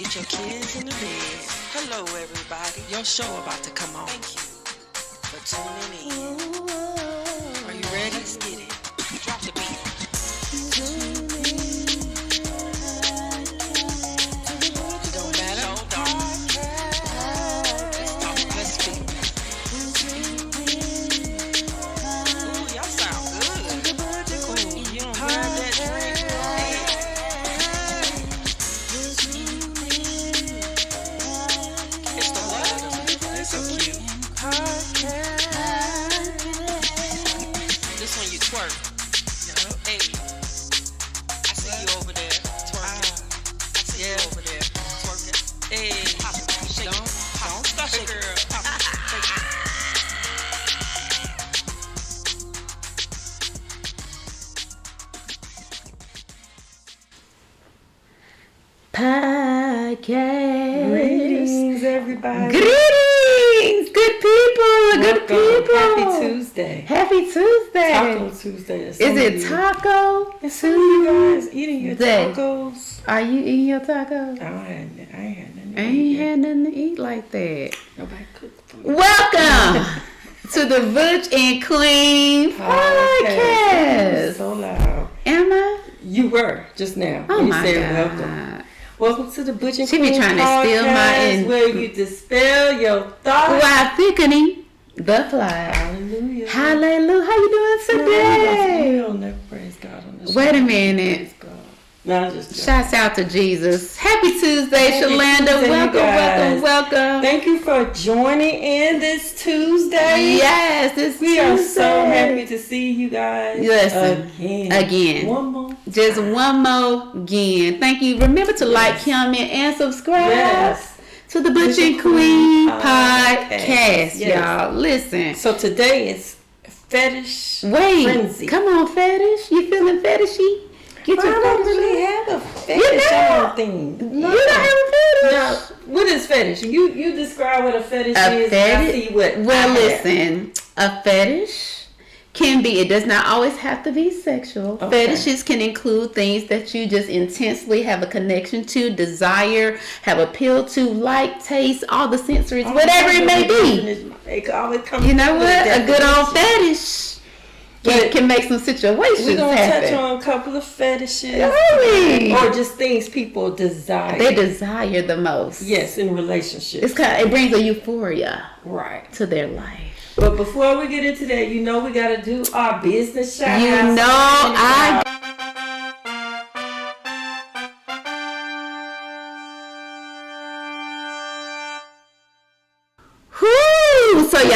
Get your kids in the bed. Hello, everybody. Your show about to come on. Thank you for tuning in. Are you ready? Let's get it. Drop the beat. It don't matter. Hold on. Let's speak. Ooh, y'all sound good. Ooh, you don't grab that drink. It's the what? It's so cute. This one you twerk. Hey, I see you over there twerking. I see you over there twerking. Hey, don't stop it, girl. Podcast. Greetings, everybody. Greetings, good people, good people. Happy Tuesday. Happy Tuesday. Taco Tuesday. Is it Taco Tuesday? You guys eating your Tuesday? tacos? Are you eating your tacos? I ain't had nothing. I ain't had nothing to eat like that. Nobody cooked for me. Welcome to the Butch and Queen Podcast. So loud. Am I? You were just now. Oh when you my said God. welcome. Welcome to the Butch and She be Queen trying to Podcast, steal my where you dispel your thoughts. While thickening the fly. Hallelujah. Hallelujah. How you doing today? We don't never praise God on this. Wait a minute. Praise God. No, I'm just joking. Shouts out to Jesus. Happy Tuesday, Happy Shalanda. Tuesday, you Welcome, guys. welcome. Thank you for joining in this Tuesday. Yes, this We Tuesday. are so happy to see you guys Listen, again. One more. Just one more again. Thank you. Remember to like, comment, and subscribe to the Butch and Queen Podcast, Yes. y'all. Listen. So today is Fetish Frenzy. Come on, fetish. You feeling fetishy? Get I your don't fetish really on. have a fetish. I don't think. You don't have a fetish? Now, what is fetish? You describe what a fetish is. Fetish? And I see what. Well, I have. listen, a fetish can be, it does not always have to be sexual. Okay. Fetishes can include things that you just intensely have a connection to, desire, have appeal to, like, taste, all the sensories, whatever it may be. It could always come. You know with what? A good old definition. fetish But can make some situations we're gonna happen. touch on a couple of fetishes, Really? or just things people desire. They desire the most. Yes, in relationships. It brings a euphoria Right. to their life. But before we get into that, you know we gotta do our business shout You outs. know, I Whoo! So you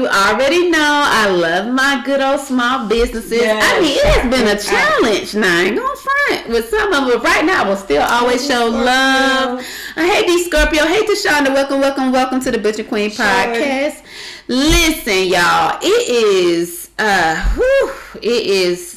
already know I love my good old small businesses. Yes. I mean, it has been a challenge now. I ain't gonna front with some of them. Right now, I will still always show love. Hey, D Scorpio. Hey, Tashonda. Welcome to the Butch and Queen Podcast. Listen, y'all, it is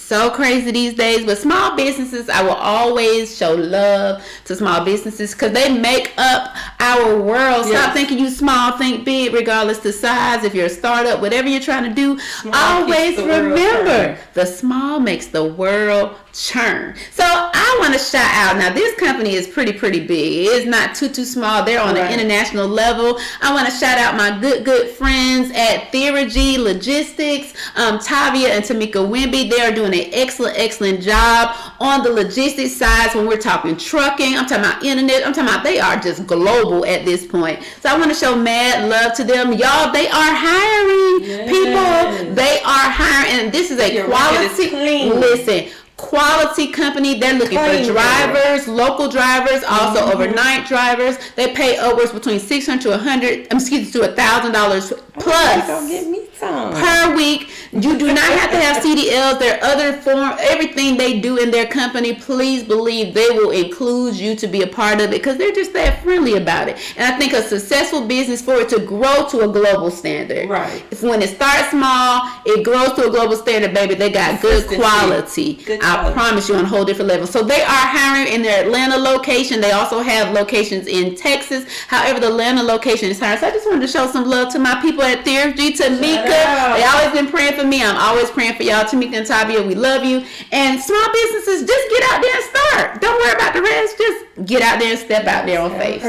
so crazy these days, but small businesses, I will always show love to small businesses because they make up our world. Stop thinking you small, think big, regardless the size. If you're a startup, whatever you're trying to do, always remember the small makes the world churn. So I want to shout out. Now this company is pretty big. It's not too small. They're on an international level. I want to shout out my good friends at Theurgy Logistics, Tavia and Tamika Wimby. They are doing an excellent job on the logistics side. When we're talking trucking, I'm talking about internet, I'm talking about they are just global at this point. So I want to show mad love to them. Y'all, they are hiring people. They are hiring, and this is a quality. Quality company. They're looking for drivers, local drivers, also overnight drivers. They pay upwards between $600 to $1,000 plus Go get me some per week. You do not have to have CDLs. There are other form. Everything they do in their company, please believe they will include you to be a part of it because they're just that friendly about it. And I think a successful business, for it to grow to a global standard, if when it starts small, it grows to a global standard, baby. They got good quality. I promise you, on a whole different level. So they are hiring in their Atlanta location. They also have locations in Texas. However, the Atlanta location is hiring. So I just wanted to show some love to my people at Theurgy. Tamika, they always been praying for me. I'm always praying praying for y'all. Tamika and Tavia, we love you. And small businesses, just get out there and start. Don't worry about the rest. Just get out there and step out there on faith.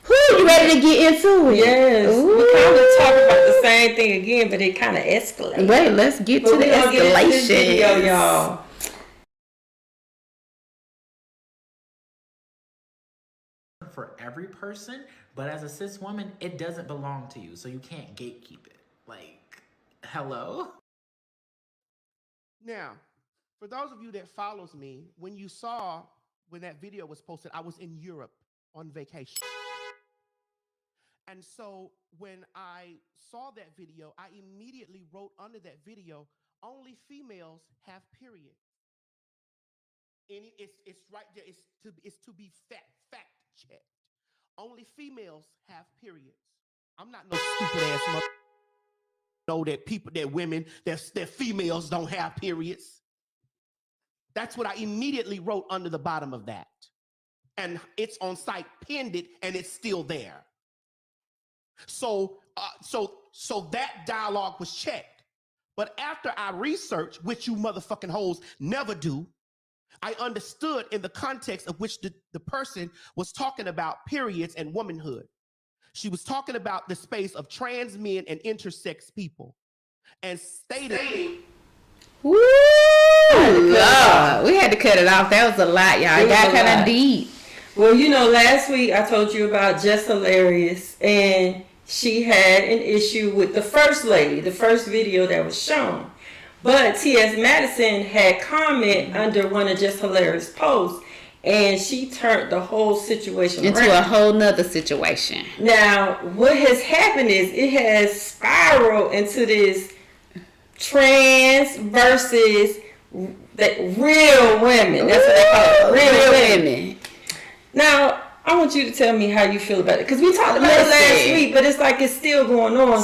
You ready to get into it? Yes. Ooh. We kind of talk about the same thing again, but it kind of escalates. Wait, let's get to the escalation. Y'all. For every person, but as a cis woman, it doesn't belong to you, so you can't gatekeep it. Like, hello? Now, for those of you that follows me, when that video was posted, I was in Europe on vacation. And so when I saw that video, I immediately wrote under that video, only females have periods. And it's right there. It's to be fact checked. Only females have periods. I'm not no stupid ass mother. Know that women, that females don't have periods. That's what I immediately wrote under the bottom of that. And it's on site, pinned it, and it's still there. So that dialogue was checked. But after I researched, which you motherfucking hoes never do, I understood in the context of which the person was talking about periods and womanhood. She was talking about the space of trans men and intersex people, and stating, Woo, Lord. We had to cut it off. That was a lot, y'all. It got kind of deep. Well, last week I told you about Just Hilarious, and she had an issue with the first lady, the first video that was shown. But T.S. Madison had comment under one of Just Hilarious posts, and she turned the whole situation into around. a whole nother situation. Now, what has happened is it has spiraled into this trans versus the real women. That's what they call it, real women. Now, I want you to tell me how you feel about it, because we talked about it last week, but it's like it's still going on.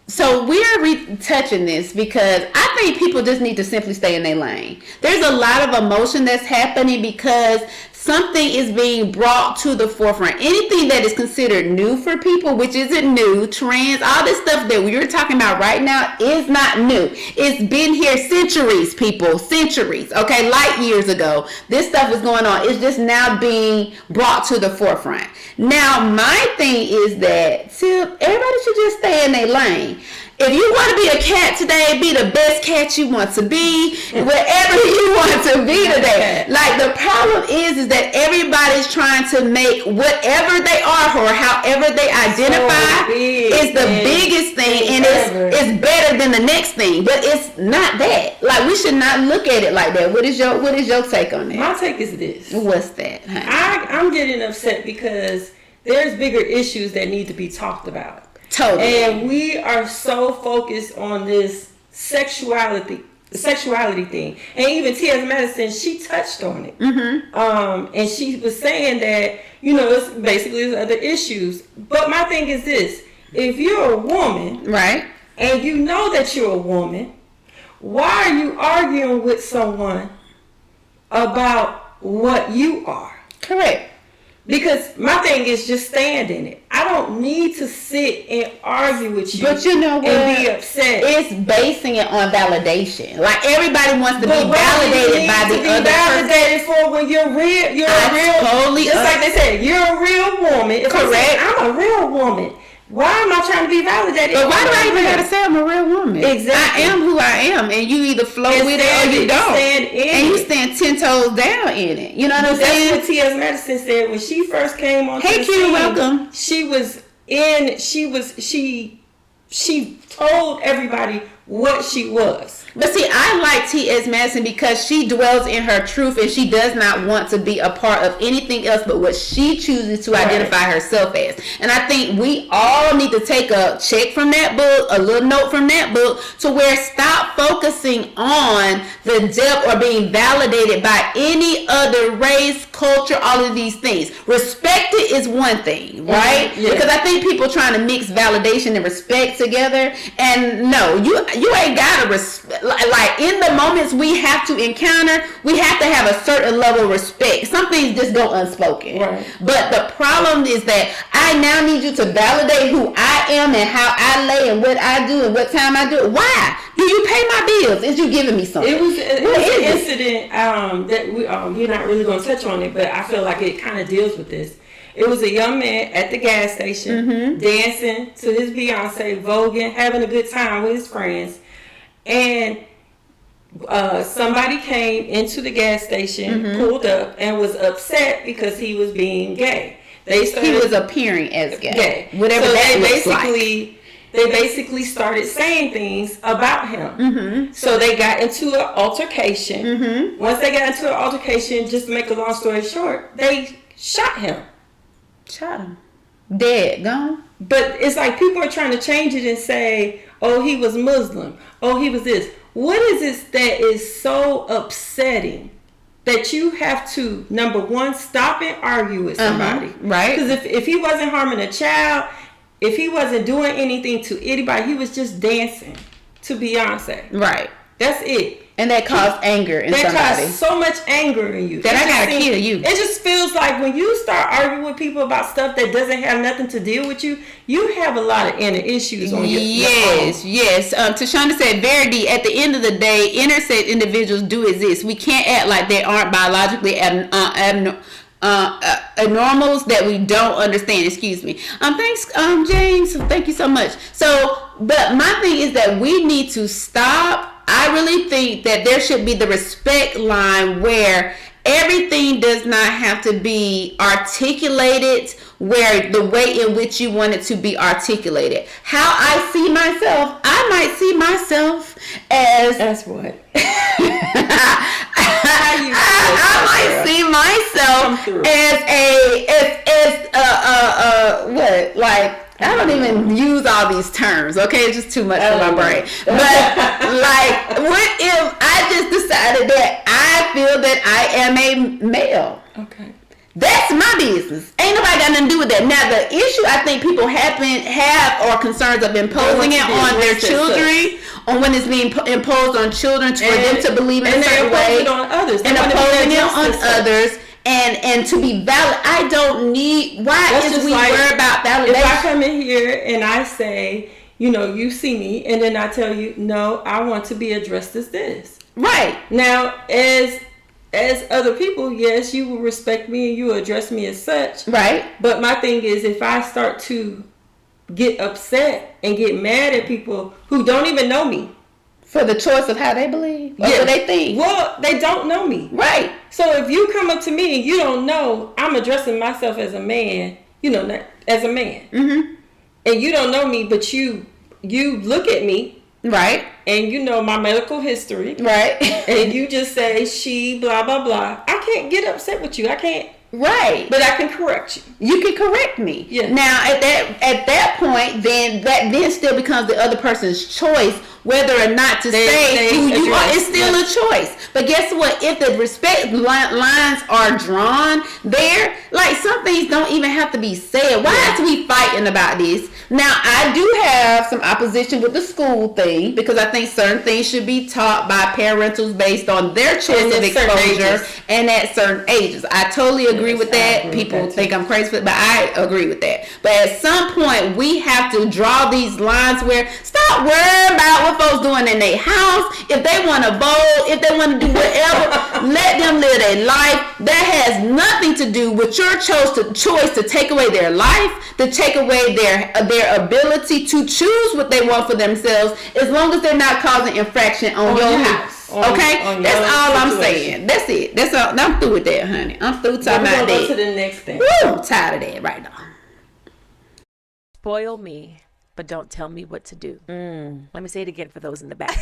So we're retouching this because I think people just need to simply stay in their lane. There's a lot of emotion that's happening because something is being brought to the forefront. Anything that is considered new for people, which isn't new, trans, all this stuff that we're talking about right now is not new. It's been here centuries, people, centuries. Okay, light years ago, this stuff was going on. It's just now being brought to the forefront. Now, my thing is that everybody should just stay in their lane. If you want to be a cat today, be the best cat you want to be, wherever you want to be today. Like, the problem is that everybody's trying to make whatever they are or however they identify is the biggest thing, and it's better than the next thing. But it's not that. Like, we should not look at it like that. What is your take on that? My take is this. What's that, honey? I'm getting upset because there's bigger issues that need to be talked about. Totally. And we are so focused on this sexuality thing. And even T.S. Madison, she touched on it. Mm-hmm. And she was saying that, it's basically other issues. But my thing is this. If you're a woman, right, and you know that you're a woman, why are you arguing with someone about what you are? Correct. Because my thing is just stand in it. I don't need to sit and argue with you. But you know what? And be upset. It's basing it on validation. Like, everybody wants to be validated by the other person. Validated for when you're real. Just like they said, you're a real woman. It's correct. Like, I'm a real woman. Why am I trying to be validated? But why do I even have to say I'm a real woman? Exactly. I am who I am, and you either flow with it or you don't. And you stand 10 toes down in it. You know what I'm saying? That's what T.S. Madison said when she first came on. Hey, Q, welcome. She told everybody what she was. But see, I like T.S. Madison because she dwells in her truth and she does not want to be a part of anything else but what she chooses to identify herself as. And I think we all need to take a check from that book, a little note from that book, to where stop focusing on the depth or being validated by any other race, culture, all of these things. Respect it is one thing, right? Mm-hmm. Yeah. Because I think people trying to mix validation and respect together, and no, you ain't gotta respect. Like, in the moments we have to encounter, we have to have a certain level of respect. Some things just go unspoken. Right. But the problem is that I now need you to validate who I am and how I lay and what I do and what time I do it. Why? Do you pay my bills? Is you giving me something? It was an incident that we're not really going to touch on it, but I feel like it kind of deals with this. It was a young man at the gas station dancing to his Beyonce, voguing, having a good time with his friends, and somebody came into the gas station, pulled up, and was upset because he was being gay. He was appearing as gay. Whatever so that they looks like. They basically started saying things about him. So they got into an altercation. Once they got into an altercation, just to make a long story short, they shot him. Shot him. Dead. Gone. But it's like people are trying to change it and say, oh, he was Muslim. Oh, he was this. What is this that is so upsetting that you have to, number one, stop and argue with somebody? Right. Because if he wasn't harming a child, if he wasn't doing anything to anybody, he was just dancing to Beyonce. Right. That's it. And that caused anger in somebody. That caused so much anger in you. That I gotta kill you. It just feels like when you start arguing with people about stuff that doesn't have nothing to deal with you, you have a lot of inner issues on your Yes. Tashonda said, Verity, at the end of the day, intersex individuals do exist. We can't act like they aren't biologically abnormals that we don't understand. Excuse me. Thanks, James. Thank you so much. So, but my thing is that we need to stop. I really think that there should be the respect line where everything does not have to be articulated where the way in which you want it to be articulated. How I see myself, I might see myself as... That's what? I might see myself as what? Like, I don't even use all these terms, okay? It's just too much for my brain. But, like, what if I just decided that I feel that I am a male? Okay. That's my business. Ain't nobody got nothing to do with that. Now, the issue I think people have or concerns of imposing it on their children, or when it's being imposed on children for them to believe in a certain way. And on others. And imposing it on others. And to be valid, I don't need. Why is we worried about validation? If I come in here and I say, you see me, and then I tell you, no, I want to be addressed as this. Right. Now, as other people, yes, you will respect me and you will address me as such. Right. But my thing is, if I start to get upset and get mad at people who don't even know me. For the choice of how they believe, or what they think. Well, they don't know me. Right. So if you come up to me and you don't know, I'm addressing myself as a man, as a man. Mm-hmm. And you don't know me, but you look at me. Right. And you know my medical history. Right. And you just say, she, blah, blah, blah. I can't get upset with you. I can't. Right. But I can correct you. You can correct me. Yeah. Now, at that point, then still becomes the other person's choice whether or not to say who you are. It's still a choice. But guess what? If the respect lines are drawn there, like some things don't even have to be said. Why have to be fighting about this? Now, I do have some opposition with the school thing because I think certain things should be taught by parentals based on their choice of exposure and at certain ages. I totally agree with that. People think I'm crazy, but I agree with that. But at some point, we have to draw these lines where stop worrying about what folks doing in their house. If they want to bowl, if they want to do whatever, let them live their life. That has nothing to do with your choice to take away their life, to take away their ability to choose what they want for themselves, as long as they're not causing infraction on your house. Okay? That's all I'm saying. That's it. That's all. I'm through with that, honey. I'm through talking about that. Go to the next thing. Woo, I'm tired of that right now. Spoil me, but don't tell me what to do. Let me say it again for those in the back.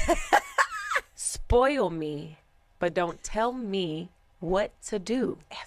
Spoil me, but don't tell me what to do. Ever.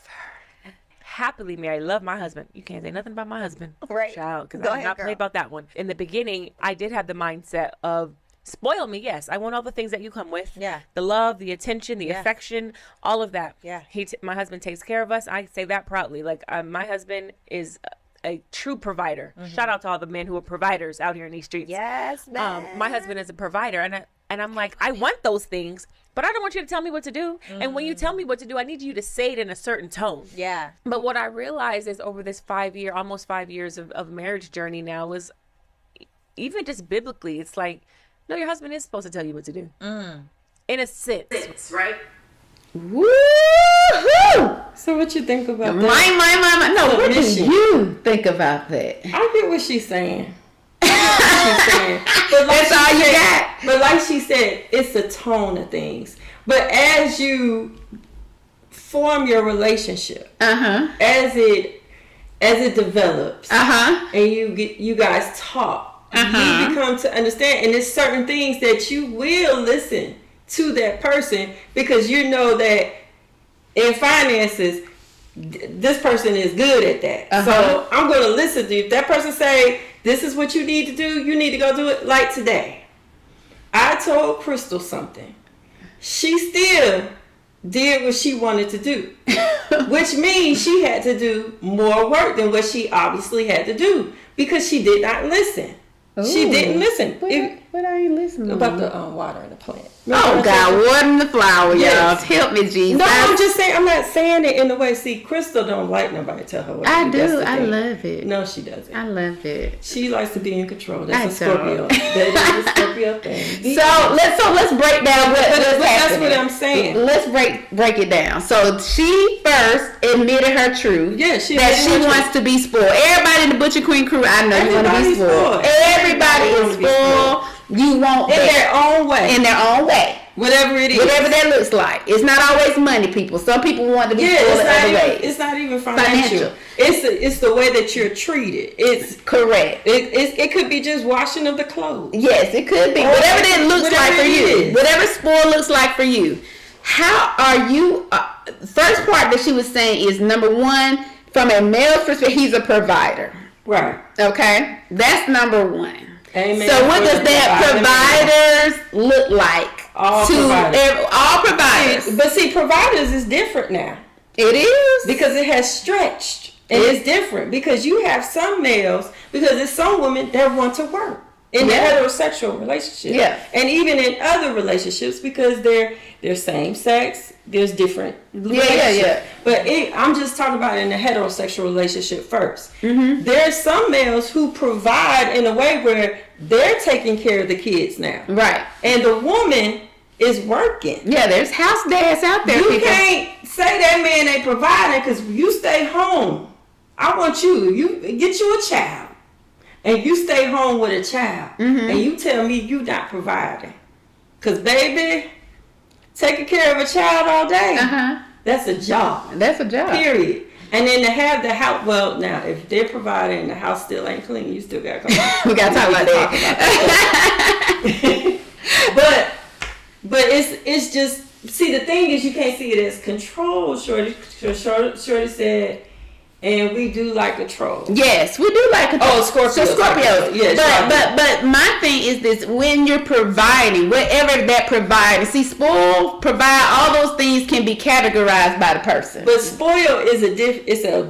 Happily married, love my husband. You can't say nothing about my husband. Right. Child, because I did not play about that one. In the beginning, I did have the mindset of spoil me, yes. I want all the things that you come with. Yeah. The love, the attention, the affection, all of that. Yeah. My husband takes care of us. I say that proudly. Like, my husband is a true provider. Shout out to all the men who are providers out here in these streets. Yes, man. My husband is a provider, and I'm like, I want those things, but I don't want you to tell me what to do. And when you tell me what to do, I need you to say it in a certain tone. Yeah. But what I realized is over this almost 5 years of marriage journey now is even just biblically, it's like No, your husband is supposed to tell you what to do. In a sense, right? Woo-hoo! So what you think about that? My. No, what do you think about that? I get what she's saying. But like That's all you got. But like she said, it's the tone of things. But as you form your relationship, as it develops, and you guys talk, you become to understand, and there's certain things that you will listen to that person because you know that in finances this person is good at that. So I'm going to listen to you. If that person say this is what you need to do, you need to go do it. Like today, I told Crystal something. She still did what she wanted to do, which means she had to do more work than what she obviously had to do because she did not listen. She didn't listen. But I ain't listening about the water in the plant. Oh God, watering the flower, y'all. Help me, Jesus. No, I'm just saying. I'm not saying it in the way. See, Crystal don't like nobody tell her what to do. I do. That's the I thing. love it. No, she doesn't. I love it. She likes to be in control. That's I a Scorpio. don't. That is a Scorpio thing. Let's break down what's happening. That's what I'm saying. Let's break it down. So she first admitted her truth. Yeah, she wants to be spoiled. Everybody in the Butcher Queen crew, I know you want to be spoiled. Everybody is spoiled. You want in their own way. In their own way. Whatever it is. Whatever that looks like. It's not always money, people. Some people want to be spoiled other ways. It's not even financial. It's the way that you're treated. It's correct. It could be just washing of the clothes. Yes, it could be. Whatever that looks like for you. Whatever spoil looks like for you. How are you? First part that she was saying is, number one, from a male's perspective, he's a provider. Right. Okay? That's number one. Amen. So what does that providers look like? All providers. But see, providers is different now. It is. Because it has stretched. And it's different. Because you have some males, because there's some women that want to work in the heterosexual relationship. Yeah. And even in other relationships, because they're same sex, there's different relationships. Yeah. But I'm just talking about in the heterosexual relationship first. There's some males who provide in a way where they're taking care of the kids now. Right. And the woman is working. Yeah, there's house dads out there. You can't say that man ain't providing because you stay home. I want you get you a child. And you stay home with a child. And you tell me you not providing. Because baby, taking care of a child all day, that's a job. That's a job. Period. And then to have the house, well, now, if they're providing and the house still ain't clean, you still got to come. We got to talk about that. But it's just, see, the thing is you can't see it as control, Shorty said, and we do like control. Yes, we do like control. Oh, Scorpio. But my thing is this: when you're providing, whatever that providing, see, spoil, provide, all those things can be categorized by the person. But spoil is a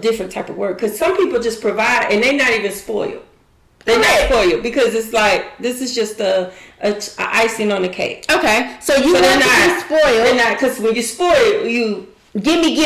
different type of word because some people just provide and they're not even spoiled. They're not spoiled because it's like this is just a icing on the cake. Okay, so you want to be spoiled. They're not, because when you spoil, you. Gimme.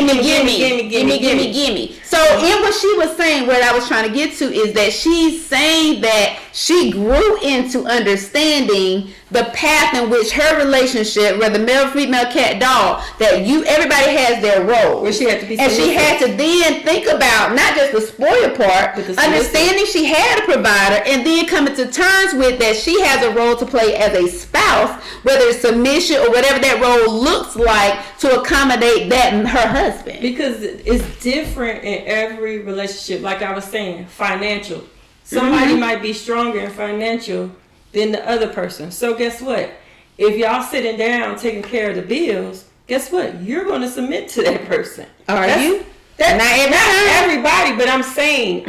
So in what she was saying, what I was trying to get to is that she's saying that she grew into understanding the path in which her relationship, whether male, female, cat, dog, that everybody has their role. Where she had to be and she had to then think about not just the spoiled part, but understanding she had a provider, and then coming to terms with that she has a role to play as a spouse, whether it's submission or whatever that role looks like, to accommodate that and her husband. Because it's different in every relationship. Like I was saying, financial. Somebody might be stronger in financial than the other person. So guess what? If y'all sitting down taking care of the bills, guess what? You're going to submit to that person. Are you? Not everybody, but I'm saying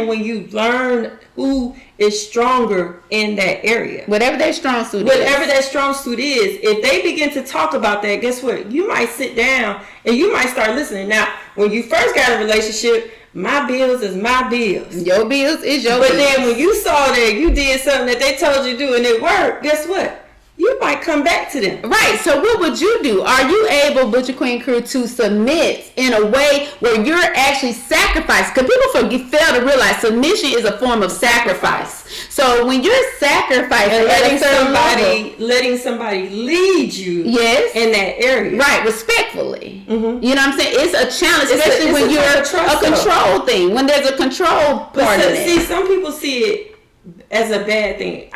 when you learn who is stronger in that area. Whatever that strong suit is, if they begin to talk about that, guess what? You might sit down and you might start listening. Now, when you first got a relationship, my bills is my bills. Your bills is your bills. But then when you saw that you did something that they told you to do and it worked, guess what? you might come back to them. Right. So what would you do? Are you able, Butcher Queen Crew, to submit in a way where you're actually sacrificing? Because people fail to realize submission is a form of sacrifice. So when you're sacrificing, and letting somebody lead you, yes, in that area, right, respectfully. Mm-hmm. You know what I'm saying? It's a challenge, especially when you're a control thing. When there's a control part of it. See, some people see it as a bad thing.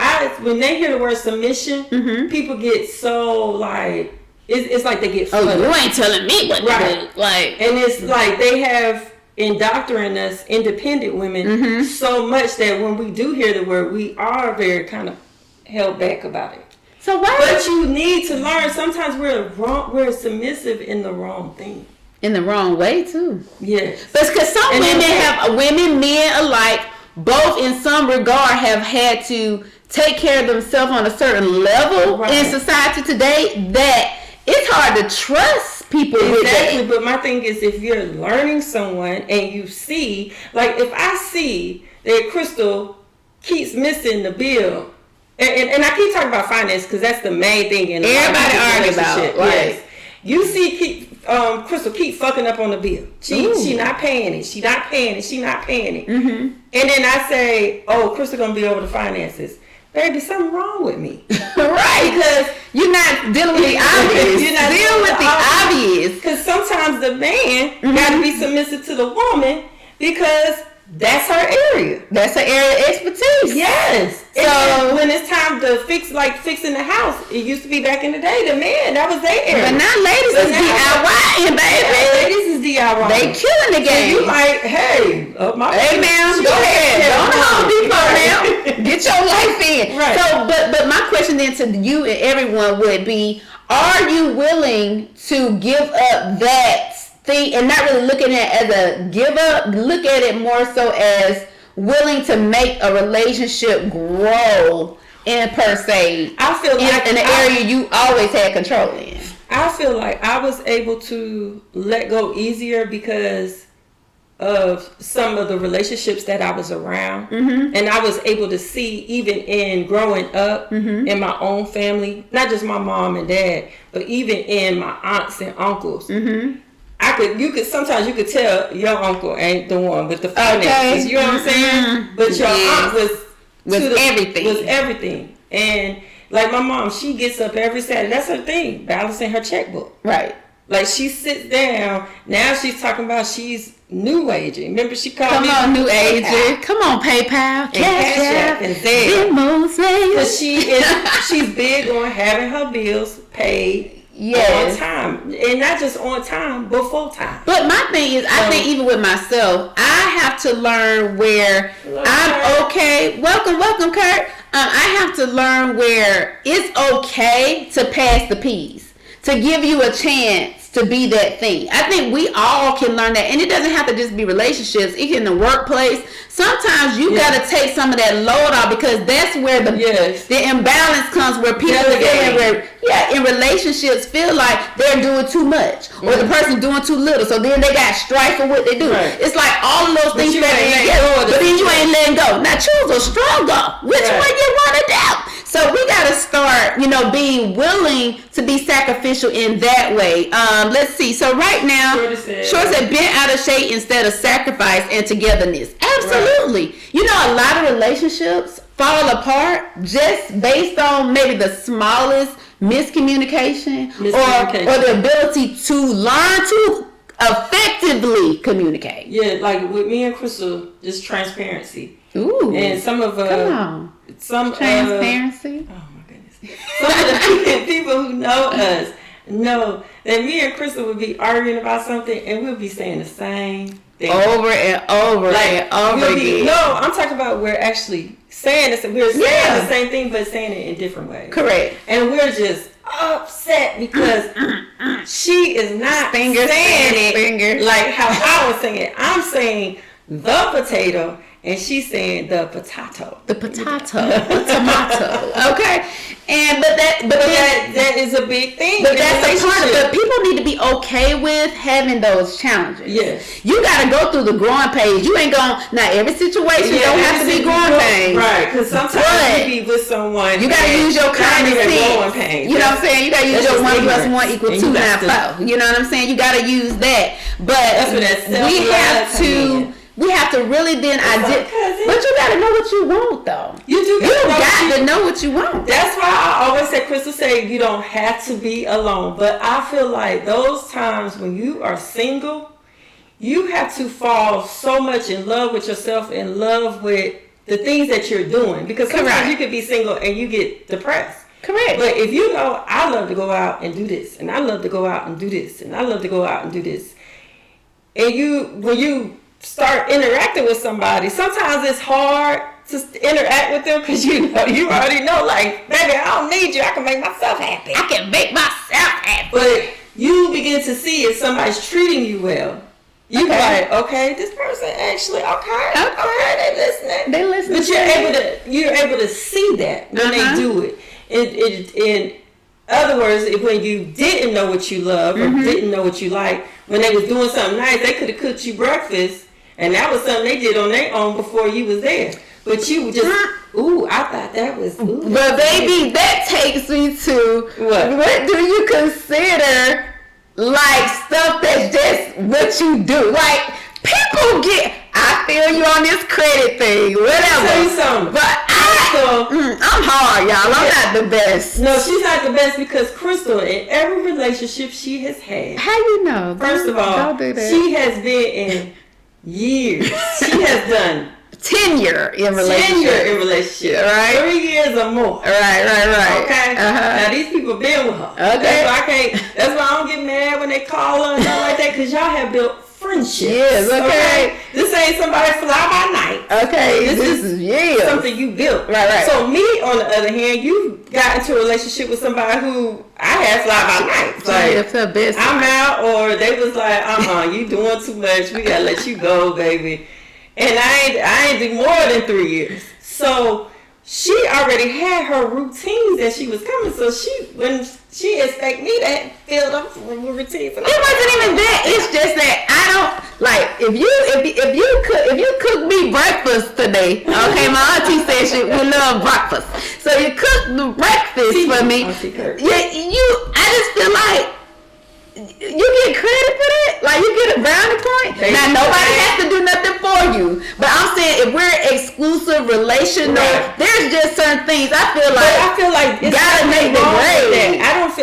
When they hear the word submission, people get so like it's like they get flooded. Oh, you ain't telling me what to do. Like, and it's like they have indoctrinated us independent women so much that when we do hear the word, we are very kind of held back about it. So why? But you need to learn. Sometimes we're submissive in the wrong thing. In the wrong way too. Yes. But because some women, men alike, both in some regard have had to take care of themselves on a certain level in society today that it's hard to trust people with that. But my thing is, if you're learning someone and you see, like if I see that Crystal keeps missing the bill, and I keep talking about finance because that's the main thing in everybody argue about. Yes. You see Crystal keep fucking up on the bill. She not paying it. She not paying it. She not paying it. Mm-hmm. And then I say, oh, Crystal gonna be over the finances. Baby, something wrong with me. Right, because you're not dealing with the obvious. You're not dealing with the obvious. Because sometimes the man gotta be submissive to the woman because that's her area. That's her area of expertise. Yes. So when it's time to fixing the house, it used to be back in the day, the man, that was their area. But now ladies is DIYing, baby. Ladies is DIY. They killing the game. So you like, hey ma'am, go ahead. Go to Home Depot now. Get your life in. Right. So, but my question then to you and everyone would be, are you willing to give up that thing and not really looking at it as a give up, look at it more so as willing to make a relationship grow in per se. I feel like in the area you always had control in. I feel like I was able to let go easier because of some of the relationships that I was around, and I was able to see even in growing up in my own family, not just my mom and dad, but even in my aunts and uncles. Sometimes you could tell your uncle ain't the one with the finances. You know what I'm saying? But your aunt was everything. And like my mom, she gets up every Saturday. That's her thing, balancing her checkbook. Right. Like she sits down. Now she's talking about she's new aging. Remember she called me. Come on, new aging. Come on, PayPal, Cash App, and Zelle. Because she's big on having her bills paid. On time, and not just on time, but full time. But my thing is, I think even with myself, I have to learn where I'm okay. Welcome, Kurt. I have to learn where it's okay to pass the peas, to give you a chance to be that thing. I think we all can learn that, and it doesn't have to just be relationships. Even in the workplace, sometimes you got to take some of that load off because that's where the imbalance comes, where people in relationships feel like they're doing too much or the person doing too little, so then they got strife for what they do. Right. It's like all of those things but then you ain't letting go. Now choose a struggle. Which one you want to do? So we got to start, being willing to be sacrificial in that way. Let's see. So right now, Short said bent out of shape instead of sacrifice and togetherness. Absolutely. Right. A lot of relationships fall apart just based on maybe the smallest miscommunication. Or the ability to learn to effectively communicate. Yeah, like with me and Crystal, just transparency. Ooh. And some of some transparency. Oh my goodness. Some of the people who know us know that me and Crystal would be arguing about something and we'll be saying the same thing over and over and over again. No, I'm talking about we're actually saying this. We're saying the same thing but saying it in different ways. Correct. And we're just upset because she is not saying it like how I was saying it. I'm saying the potato and she's saying the potato. The potato, the tomato. Okay, but that is a big thing. But that's a part of it. People need to be okay with having those challenges. Yes, you got to go through the growing pains. You ain't going. Not every situation don't have to be growing pains, right? Because sometimes you be with someone. You got to use your common sense. You know what I'm saying? You got to use your 1 + 1 = 2, not 4. You know what I'm saying? You got to use that. But that's what we have to really then but you gotta know what you want though. You got to know what you want. That's why I always say, Crystal say you don't have to be alone. But I feel like those times when you are single, you have to fall so much in love with yourself, in love with the things that you're doing. Because sometimes you could be single and you get depressed. Correct. But if you know, I love to go out and do this, and I love to go out and do this, and I love to go out and do this, and when you start interacting with somebody, sometimes it's hard to interact with them because you already know, like, baby, I don't need you. I can make myself happy. I can make myself happy. But you begin to see if somebody's treating you well. You like, okay, this person actually, okay, they listening. But you're able to see that when they do it. In other words, when you didn't know what you love or didn't know what you like, when they was doing something nice, they could have cooked you breakfast, and that was something they did on their own before you was there. But you just, I thought that was, But baby, that takes me to, what do you consider, like, stuff that's just what you do? Like, people I feel you on this credit thing, whatever. Tell you something. But I'm hard, y'all. I'm not the best. No, she's not the best because Crystal, in every relationship she has had. How you know? First of all, don't do that. She has been in years. She has done tenure in relationship. Right? 3 years or more. Right. Okay. Now these people been with her. Okay. That's why I don't get mad when they call her and stuff like that, because y'all have built friendships. Yes, okay. This ain't somebody fly by night. Okay. This is something you built. Right. So me, on the other hand, you got into a relationship with somebody who I had fly by night. Like, I'm out, or they was like, you doing too much. We gotta let you go, baby. And I ain't do more than 3 years. So she already had her routines that she was coming. So when she expect me to fill them with routines. It wasn't even that. It's just that I don't like if you cook me breakfast today. Okay, my auntie said we love breakfast. So you cook the breakfast for me. I just feel like you get credit for that. Like, you get a brownie point. Now nobody has to do nothing for you. But I'm saying, if we're exclusive relational, there's just certain things I feel like it's gotta make the grade.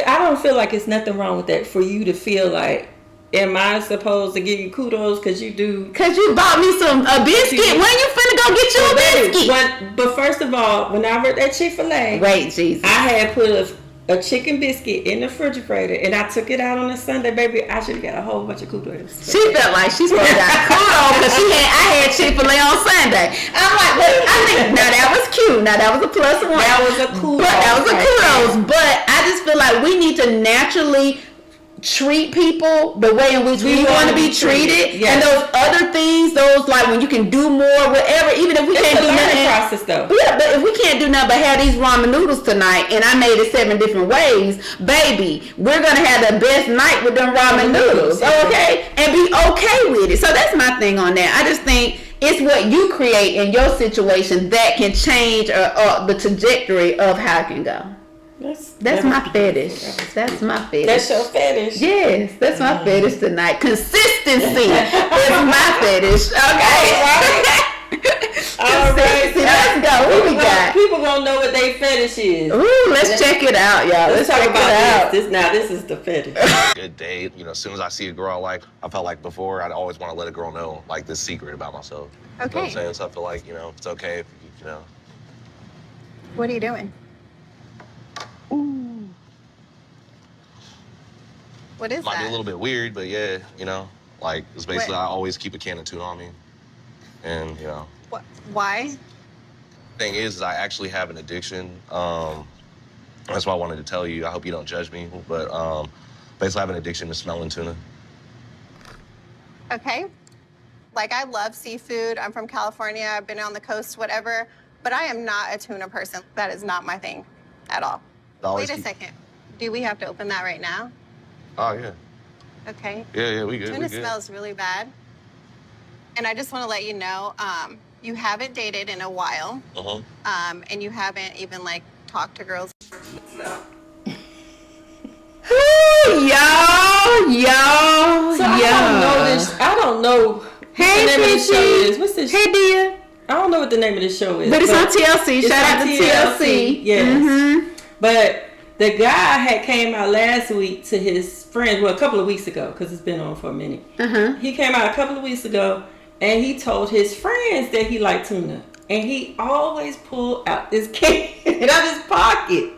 I don't feel like it's nothing wrong with that for you to feel like, am I supposed to give you kudos because you do? Because you bought me a biscuit. When you finna go get you a biscuit? But first of all, when I worked at Chick-fil-A, wait, Jesus, I had put a chicken biscuit in the refrigerator, and I took it out on a Sunday, baby. I should have got a whole bunch of kudos. She felt like she supposed to got kudos because I had Chick-fil-A on Sunday. I'm like, I think now that was cute. Now that was a +1. That was a kudos. But I just feel like we need to naturally treat people the way in which we want to be treated. Yes. And those other things, those like when you can do more, whatever, even if we can't do nothing. Process though. Yeah, but if we can't do nothing but have these ramen noodles tonight and I made it 7 different ways, baby, we're gonna have the best night with them ramen noodles. Okay? And be okay with it. So that's my thing on that. I just think it's what you create in your situation that can change the trajectory of how it can go. That's my fetish. That's my fetish. That's your fetish? Yes, that's my fetish tonight. Consistency is my fetish. Okay. All right. Let's go. What we got? People gonna know what they fetish is. Ooh, let's check it out, y'all. Let's talk about this. This is the fetish. Good day. As soon as I see a girl I like, I felt like before, I'd always want to let a girl know, like, this secret about myself. Okay. You know what I'm saying? So I feel like, it's okay if, What are you doing? Ooh. What is Might that? be a little bit weird, but yeah, like, it's basically I always keep a can of tuna on me. And, What? Why? Thing is I actually have an addiction. That's why I wanted to tell you. I hope you don't judge me, but basically I have an addiction to smelling tuna. Okay. Like, I love seafood. I'm from California. I've been on the coast, whatever. But I am not a tuna person. That is not my thing at all. Always Wait a keep- second. Do we have to open that right now? Oh, yeah. Okay. Yeah, we good. Tuna we good. smells really bad. And I just want to let you know, you haven't dated in a while. And you haven't even, like, talked to girls. Y'all. So I don't know this. I don't know Hey, what the name of the show Fishy. is. What's this? Hey, dear. I don't know what the name of the show is. But it's on TLC. it's Shout out on to TLC. Yes. But the guy had came out last week to his friends. Well, a couple of weeks ago, because it's been on for a minute. He came out a couple of weeks ago, and he told his friends that he liked tuna, and he always pulled out this can out of his pocket,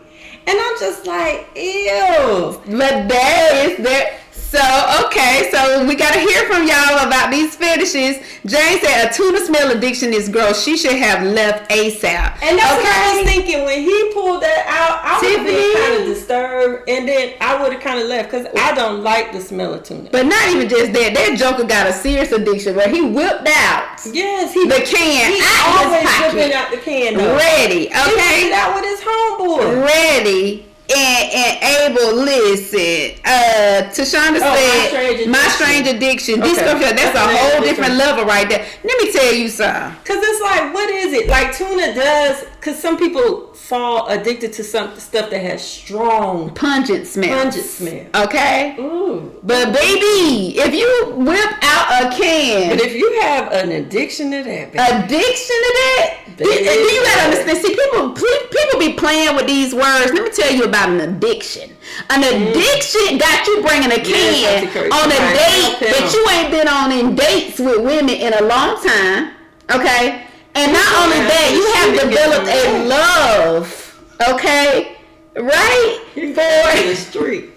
and I'm just like, ew. But that is there. So, okay, so we got to hear from y'all about these fetishes. Jane said a tuna smell addiction is gross. She should have left ASAP. And that's what I was thinking when he pulled that out. I would have been kind of disturbed, and then I would have kind of left because I don't like the smell of tuna. But not even just that. That joker got a serious addiction where he whipped out yes, the can He's out always his pocket. whipping out the can. Though. Ready, He whipped okay? it out with his homeboy. Ready. And able, listen. Tashonda said, My Strange Addiction. Okay. That's a whole different level right there. Let me tell you something. Because it's like, what is it? Like, tuna does, because some people fall addicted to some stuff that has strong, pungent smell. Okay? Ooh. But, baby, if you whip out a can. But if you have an addiction to that, baby. Addiction to that? Baby. You gotta understand. See, people be playing with these words. Let me tell you about an addiction. An addiction got you bringing a can on a date that you ain't been on in dates with women in a long time. Okay? And not only that, you have developed a love. Okay? Right? For the street.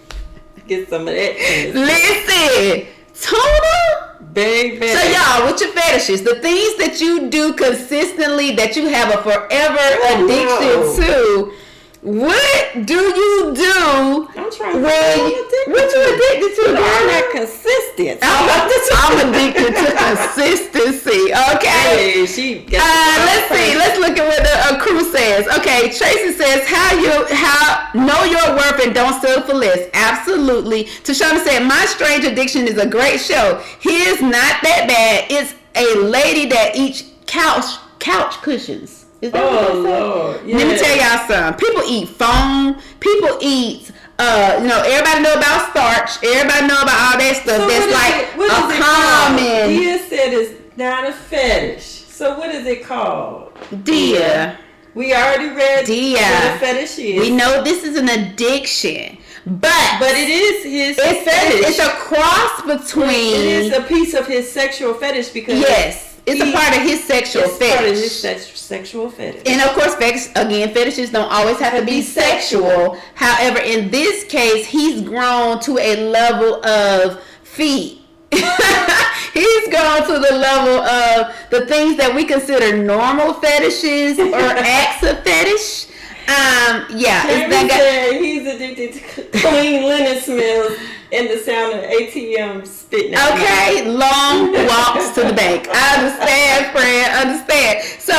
Get some of that. Listen, tuna. Baby. So y'all, with your fetishes, the things that you do consistently that you have a forever addiction to, what do you do? I'm trying what you addicted to? I'm not consistent. I'm addicted to consistency. Okay. Hey, let's see. Let's look at what the crew says. Okay, Tracy says how know your worth and don't settle for less. Absolutely. Tashana said my Strange Addiction is a great show. His not that bad. It's a lady that eats couch cushions. Is that what they say? Lord. Yes. Let me tell y'all something. People eat foam. People eat, everybody know about starch. Everybody know about all that stuff. So that's like a common. Dia said it's not a fetish. So what is it called? Dia. We already read Dia. what a fetish is. We know this is an addiction. But it is his fetish. It's a cross between. It is a piece of his sexual fetish because it's a part of his sexual fetish. Part of his sexual fetish. And of course, fetishes don't always have to be sexual. However, in this case, he's grown to a level of feet. He's gone to the level of the things that we consider normal fetishes or acts of fetish. He's addicted to clean linen smells and the sound of ATM spitting out. Okay, long walks to the bank. I understand, friend. Understand. So,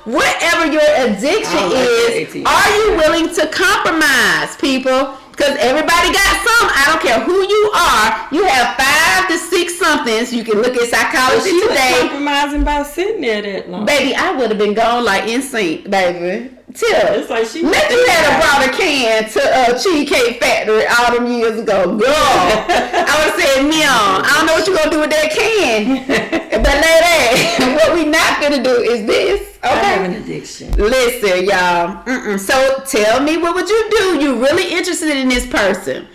whatever your addiction is, are you willing to compromise, people? Because everybody got some. I don't care who you are. You have 5 to 6 somethings. You can look at psychology today. Was compromising by sitting there that long. Baby, I would have been gone like NSYNC, baby. It's like she let you had brought a can to Cheesecake Factory all them years ago. Girl, I would have said, Meow, I don't know what you're going to do with that can. But lady, what we not going to do is this. Okay? I have an addiction. Listen, y'all. So tell me, what would you do? You really interested in this person.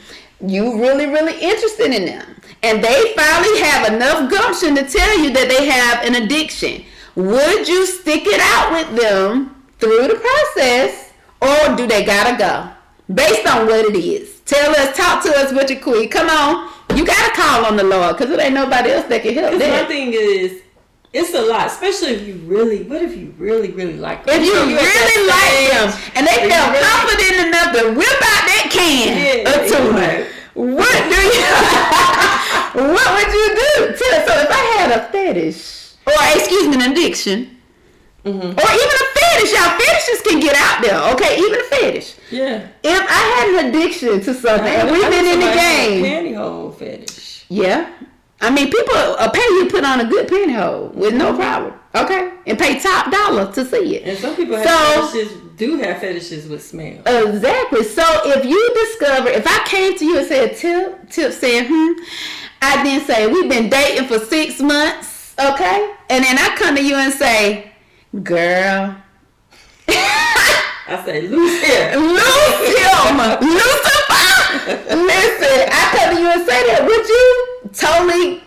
You really, really interested in them. And they finally have enough gumption to tell you that they have an addiction. Would you stick it out with them through the process, or do they gotta go? Based on what it is. Talk to us with your queen. Come on. You gotta call on the Lord, because it ain't nobody else that can help that. One thing is, it's a lot, especially if you really like them. If you really like them, and they felt confident enough to whip out that can of tuna. What would you do? So if I had got a fetish, or excuse me, an addiction, or even a fetish, y'all, fetishes can get out there, okay? Even a fetish. Yeah. If I had an addiction to something, and we've been in the game. Pantyhose fetish. Yeah. I mean, people pay you to put on a good pantyhose with no problem, okay? And pay top dollar to see it. And some people have fetishes with smell. Exactly. So if you discover, if I came to you and said, Tip said, I then say, we've been dating for 6 months, okay? And then I come to you and say, girl. I say, loose him. Lucifer. Listen, I come to you and say that. Would you totally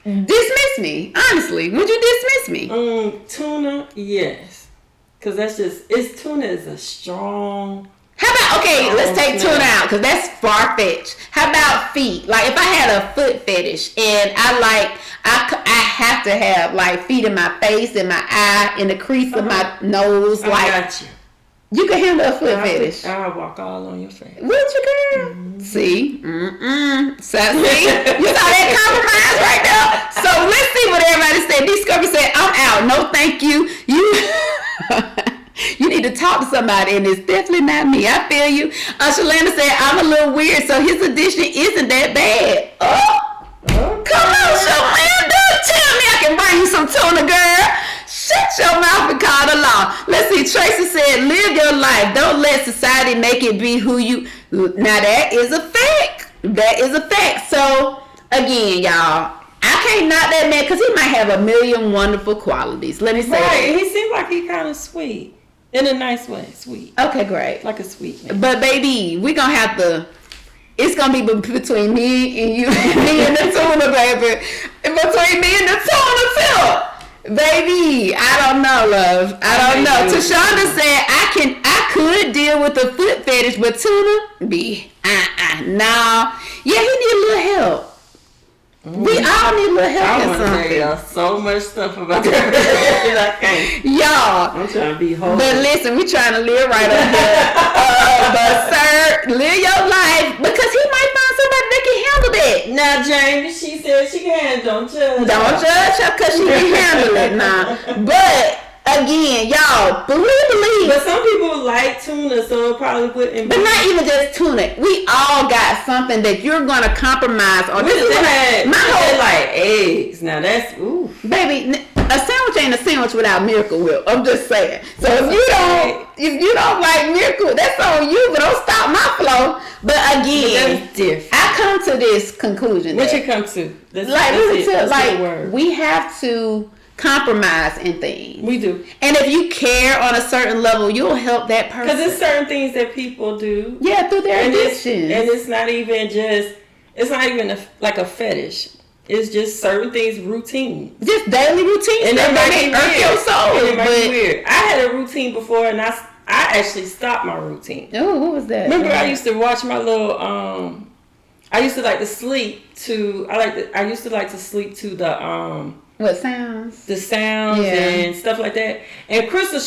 dismiss me? Honestly, would you dismiss me? Tuna, yes. Because tuna is a strong... How about, okay, let's take tuna out because that's far-fetched. How about feet? Like if I had a foot fetish and I have to have like feet in my face, in my eye, in the crease of my nose. I got you. You can handle a foot fetish. I'll walk all on your face. Would you, girl? See? So, see? You saw that compromise right there? So let's see what everybody said. Discovery said, I'm out. No, thank you. You need to talk to somebody, and it's definitely not me. I feel you. Shalana said, I'm a little weird, so his addiction isn't that bad. Oh, come on, Shalana. Tell me I can bring you some tuna, girl. Shut your mouth and call the law. Let's see. Tracy said, live your life. Don't let society make it be who you... Now, that is a fact. That is a fact. So, again, y'all, I can't knock that man because he might have a million wonderful qualities. Let me say that. He seems like he kind of sweet. In a nice way. Sweet. Okay, great. Like a sweet man. But, baby, we're going to have to... It's going to be between me and you. Me and the tuna, baby. Between me and the tuna, too. Baby, I don't know, love. I don't know. Tashonda said I could deal with the foot fetish, but tuna, no. Yeah, he need a little help. We all need a little help. I want to tell y'all so much stuff about that. I can't. Y'all. I'm trying to be holy. But listen, we trying to live right up here. But sir, live your life because he might find somebody that can handle that. Now, Jamie, she said she can. Don't judge. Don't judge her because she can handle it now. But again, y'all, believe. But some people like tuna, so it probably wouldn't. But not even just tuna. We all got something that you're gonna compromise on. My whole like eggs. Now that's baby. A sandwich ain't a sandwich without Miracle Whip. I'm just saying. So if you don't like Miracle Whip, that's on you. But don't stop my flow. But again, that's different. I come to this conclusion. What you come to? We have to compromise in things. We do. And if you care on a certain level, you'll help that person. Because there's certain things that people do. Yeah, through their addictions. And it's not even like a fetish. It's just certain things, routine. Just daily routine. And that might irk your soul. It might be weird. I had a routine before, and I actually stopped my routine. Oh, what was that? Remember, I used to watch my little. I used to like to sleep to. I used to like to sleep to the. What sounds? The sounds and stuff like that. And Crystal,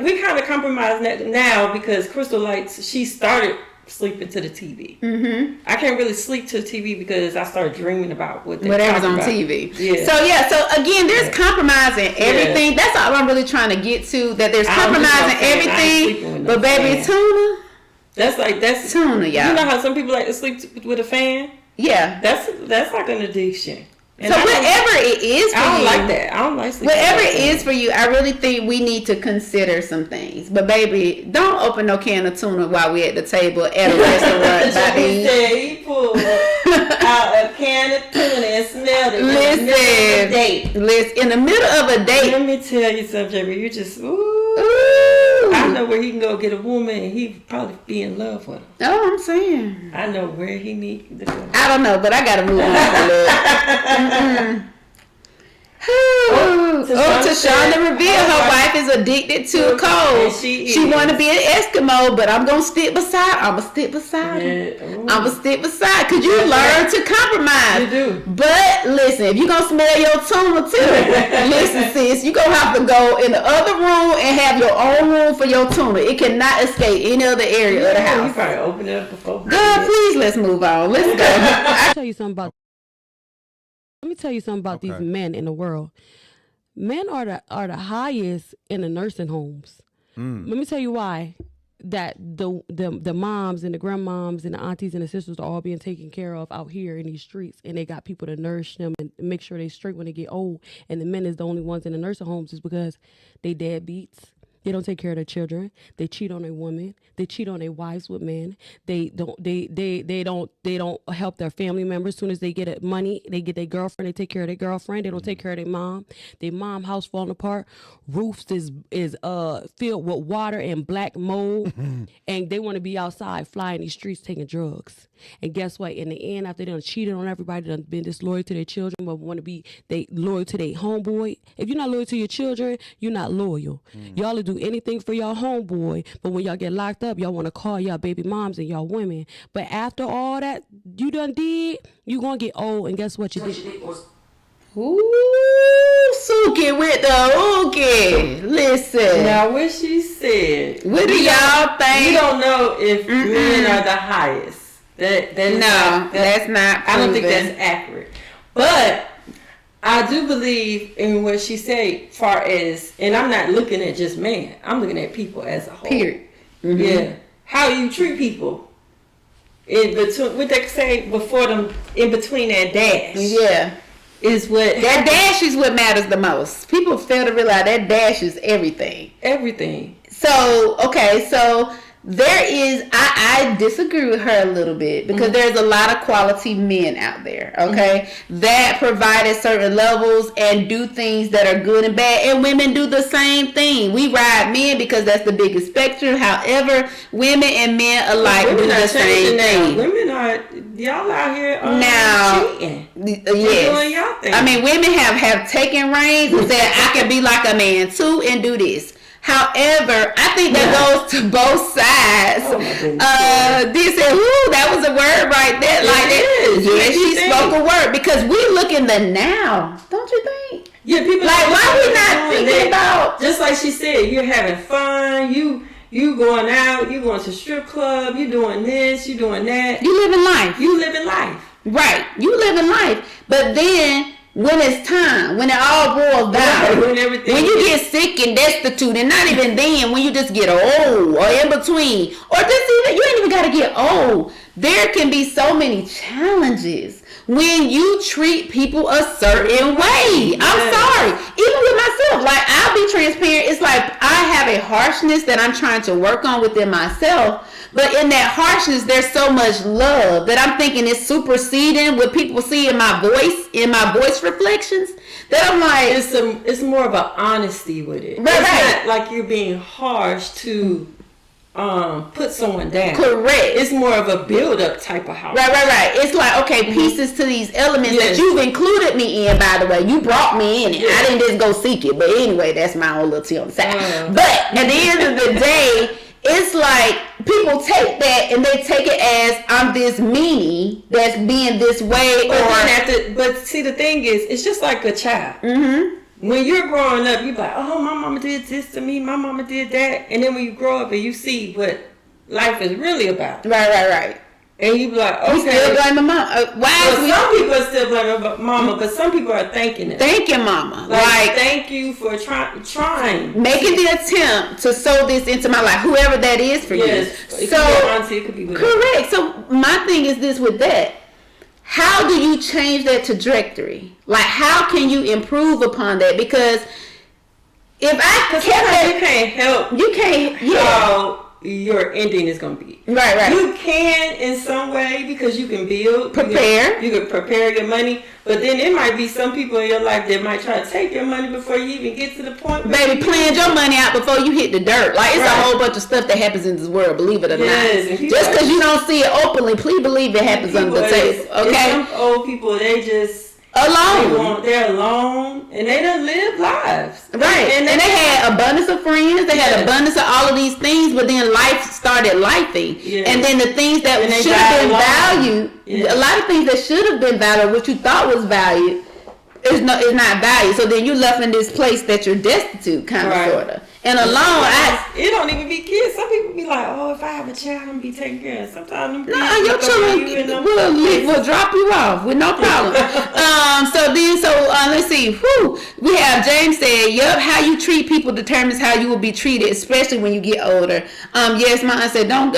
we kind of compromise now because Crystal she started sleeping to the TV. Mm-hmm. I can't really sleep to the TV because I started dreaming about whatever's on TV. Yeah. So again, there's compromise in everything. Yeah. That's all I'm really trying to get to. That there's compromise in everything. But baby, tuna. That's tuna, y'all. You know how some people like to sleep with a fan? Yeah. That's like an addiction. And so whatever it is for you, I don't like that. I don't like sleeping. Whatever it is for you, I really think we need to consider some things. But baby, don't open no can of tuna while we're at the table at a restaurant. He pulled out a can of tuna and smelled it. Listen, in the middle of a date. Let me tell you something, you just I know where he can go get a woman and he probably be in love with her. Oh, I'm saying. I know where he need to go. I don't know, but I gotta move on. Tashonda revealed her wife is addicted to cold. She want to be an Eskimo, but I'm gonna stick beside. I'm gonna stick beside her. I'm gonna stick beside. Cause you learn to compromise. You do. But listen, if you gonna smell your tuna too, listen, sis, you gonna have to go in the other room and have your own room for your tuna. It cannot escape any other area of the house. You probably open it up before. Good, please, let's move on. Let's go. I'll tell you something about Let me tell you something about these men in the world. Men are the highest in the nursing homes. Let me tell you why. That the moms and the grandmoms and the aunties and the sisters are all being taken care of out here in these streets, and they got people to nourish them and make sure they straight when they get old. And the men is the only ones in the nursing homes is because they deadbeats. They don't take care of their children. They cheat on their women. They cheat on their wives with men. They don't help their family members. As soon as they get money, they get their girlfriend. They take care of their girlfriend. They don't take care of their mom. Their mom house falling apart. Roofs is filled with water and black mold, and they want to be outside flying these streets taking drugs. And guess what? In the end, after they done cheated on everybody, done been disloyal to their children, but want to be loyal to their homeboy. If you're not loyal to your children, you're not loyal. Y'all will do anything for y'all homeboy, but when y'all get locked up, y'all want to call y'all baby moms and y'all women. But after all that you done did, you gonna get old, and guess what? You did. Ooh, Suki with the ookie. Listen. Now, what she said. What do y'all think? We don't know if men are the highest. That's not. I don't think that's accurate. But I do believe in what she said, far as, and I'm not looking at just men. I'm looking at people as a whole. Period. Yeah, how you treat people. In between, what they say before them, in between that dash. Yeah. Is what that dash is what matters the most. People fail to realize that dash is everything. Everything. So there is, I disagree with her a little bit because there's a lot of quality men out there, okay, that provide at certain levels and do things that are good and bad, and women do the same thing. We ride men because that's the biggest spectrum. However, women and men alike do the same thing. Women are, y'all out here now cheating. Yes. Doing y'all thing. I mean, women have taken reins and said, I can be like a man too and do this. However, I think that goes to both sides. This and that was a word right there. Like that. Yeah, she spoke a word because we look in the now, don't you think? Yeah, people like why we not thinking about? Just like she said, you're having fun. You going out. You going to strip club. You doing this. You doing that. You living life. You living life. Right. You living life. But then, when it's time, when it all boils down, when you get sick and destitute, and not even then, when you just get old or in between, or just even, you ain't even got to get old. There can be so many challenges when you treat people a certain way. I'm sorry. Even with myself, like, I'll be transparent. It's like I have a harshness that I'm trying to work on within myself. But in that harshness, there's so much love that I'm thinking it's superseding what people see in my voice reflections. That I'm like, it's more of an honesty with it. Right, it's not like you're being harsh to put someone down. Correct. It's more of a build-up type of house. Right. It's like, okay, pieces to these elements that you've included me in, by the way. You brought me in it. I didn't just go seek it. But anyway, that's my own little tea on the side. But at the end of the day, it's like people take that and they take it as I'm this meanie that's being this way. But see, the thing is, it's just like a child. When you're growing up, you're like, oh, my mama did this to me, my mama did that. And then when you grow up and you see what life is really about. Right. And you be like, okay. We still blame mama. Some people are still blaming mama, but some people are thanking it. Thanking mama. Like thank you for trying. Making the attempt to sow this into my life, whoever that is for you. It could be your auntie, it could be correct. So my thing is this with that. How do you change that trajectory? Like, how can you improve upon that? Because if I kept that, you can't help. You can't. How your ending is going to be. Right. You can in some way because you can build. Prepare. You can prepare your money. But then there might be some people in your life that might try to take your money before you even get to the point. Baby, plan your money out before you hit the dirt. Like, it's a whole bunch of stuff that happens in this world, believe it or not. Just because you don't see it openly, please believe it happens under the table. Okay? Some old people, they just... alone. They're alone and they don't live lives. Right. And they had abundance of friends. They had abundance of all of these things, but then life started lifing. And then the things that should have been valued, a lot of things that should have been valued, what you thought was valued, is not valued. So then you're left in this place that you're destitute, kind of, sort of. And alone, it don't even be kids. Some people be like, oh, if I have a child, I'm gonna be taken care of. Sometimes your children will drop you off with no problem. Let's see. We have James said, "Yup, how you treat people determines how you will be treated, especially when you get older." Yes, my aunt said, "Don't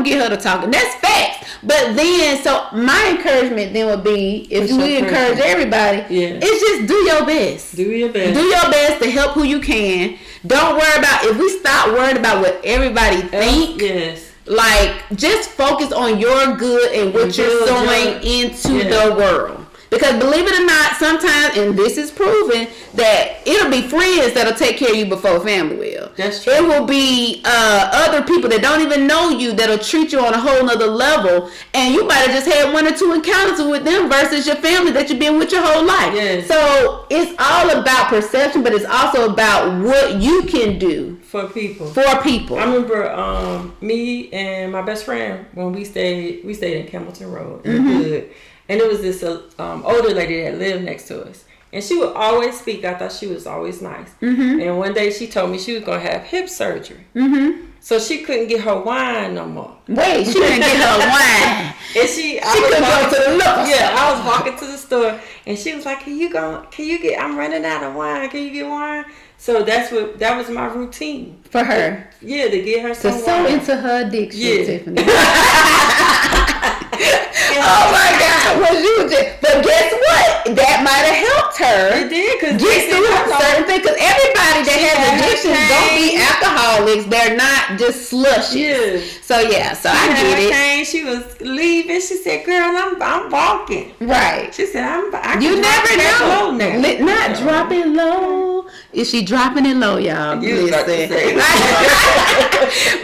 get her to talking." That's facts. But then, so my encouragement then would be, if we encourage everybody, it's just do your best. Do your best. Do your best to help who you can. Don't worry about, if we stop worrying about what everybody think, like, just focus on your good and what you're sowing into the world. Because believe it or not, sometimes, and this is proven, that it'll be friends that'll take care of you before family will. That's true. It will be other people that don't even know you that'll treat you on a whole nother level, and you might have just had 1 or 2 encounters with them versus your family that you've been with your whole life. Yes. So it's all about perception, but it's also about what you can do for people. I remember me and my best friend, when we stayed in Campbellton Road in the hood. And it was this older lady that lived next to us. And she would always speak. I thought she was always nice. And one day she told me she was going to have hip surgery. So she couldn't get her wine no more. Wait, she couldn't get her wine. And she couldn't go to the liquor. Yeah, I was walking to the store. And she was like, I'm running out of wine. Can you get wine? So that was my routine. For her? Yeah, to get her some wine. To sow into her addiction, Tiffany. Oh my God! But guess what? That might have helped her. It did, because get through certain things. Because everybody that has addictions don't be alcoholics. They're not just slushy. Yeah. So I get it. Pain. She was leaving. She said, "Girl, I'm walking." Right. She said, You never know. Not dropping low. Is she dropping it low, y'all? Listen.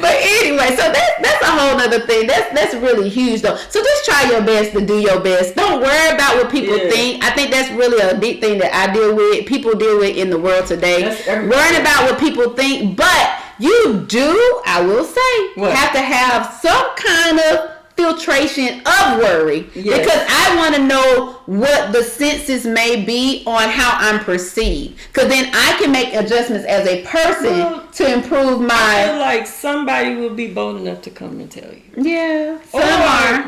But anyway, so that's a whole other thing. That's really huge though. So just try your best to do your best. Don't worry about what people think. I think that's really a big thing that I deal with. People deal with in the world today. Worrying about what people think, but you do, I will say, have to have some kind of filtration of worry, because I want to know what the senses may be on how I'm perceived, because then I can make adjustments as a person to improve my. I feel like somebody will be bold enough to come and tell you. Yeah, or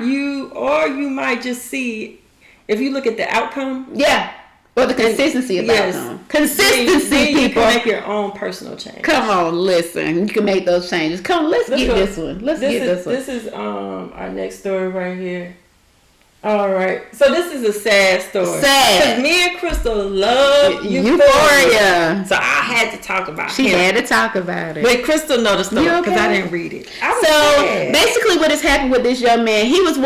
you might just see, if you look at the outcome. Yeah. Or the consistency of outcome. Consistency, then people. You can make your own personal change. Come on, listen. You can make those changes. Let's get this one. This is our next story right here. All right. So this is a sad story. Because me and Crystal love Euphoria. So I had to talk about it. She had to talk about it. But Crystal knows the story because I didn't read it. Basically what has happened with this young man, he was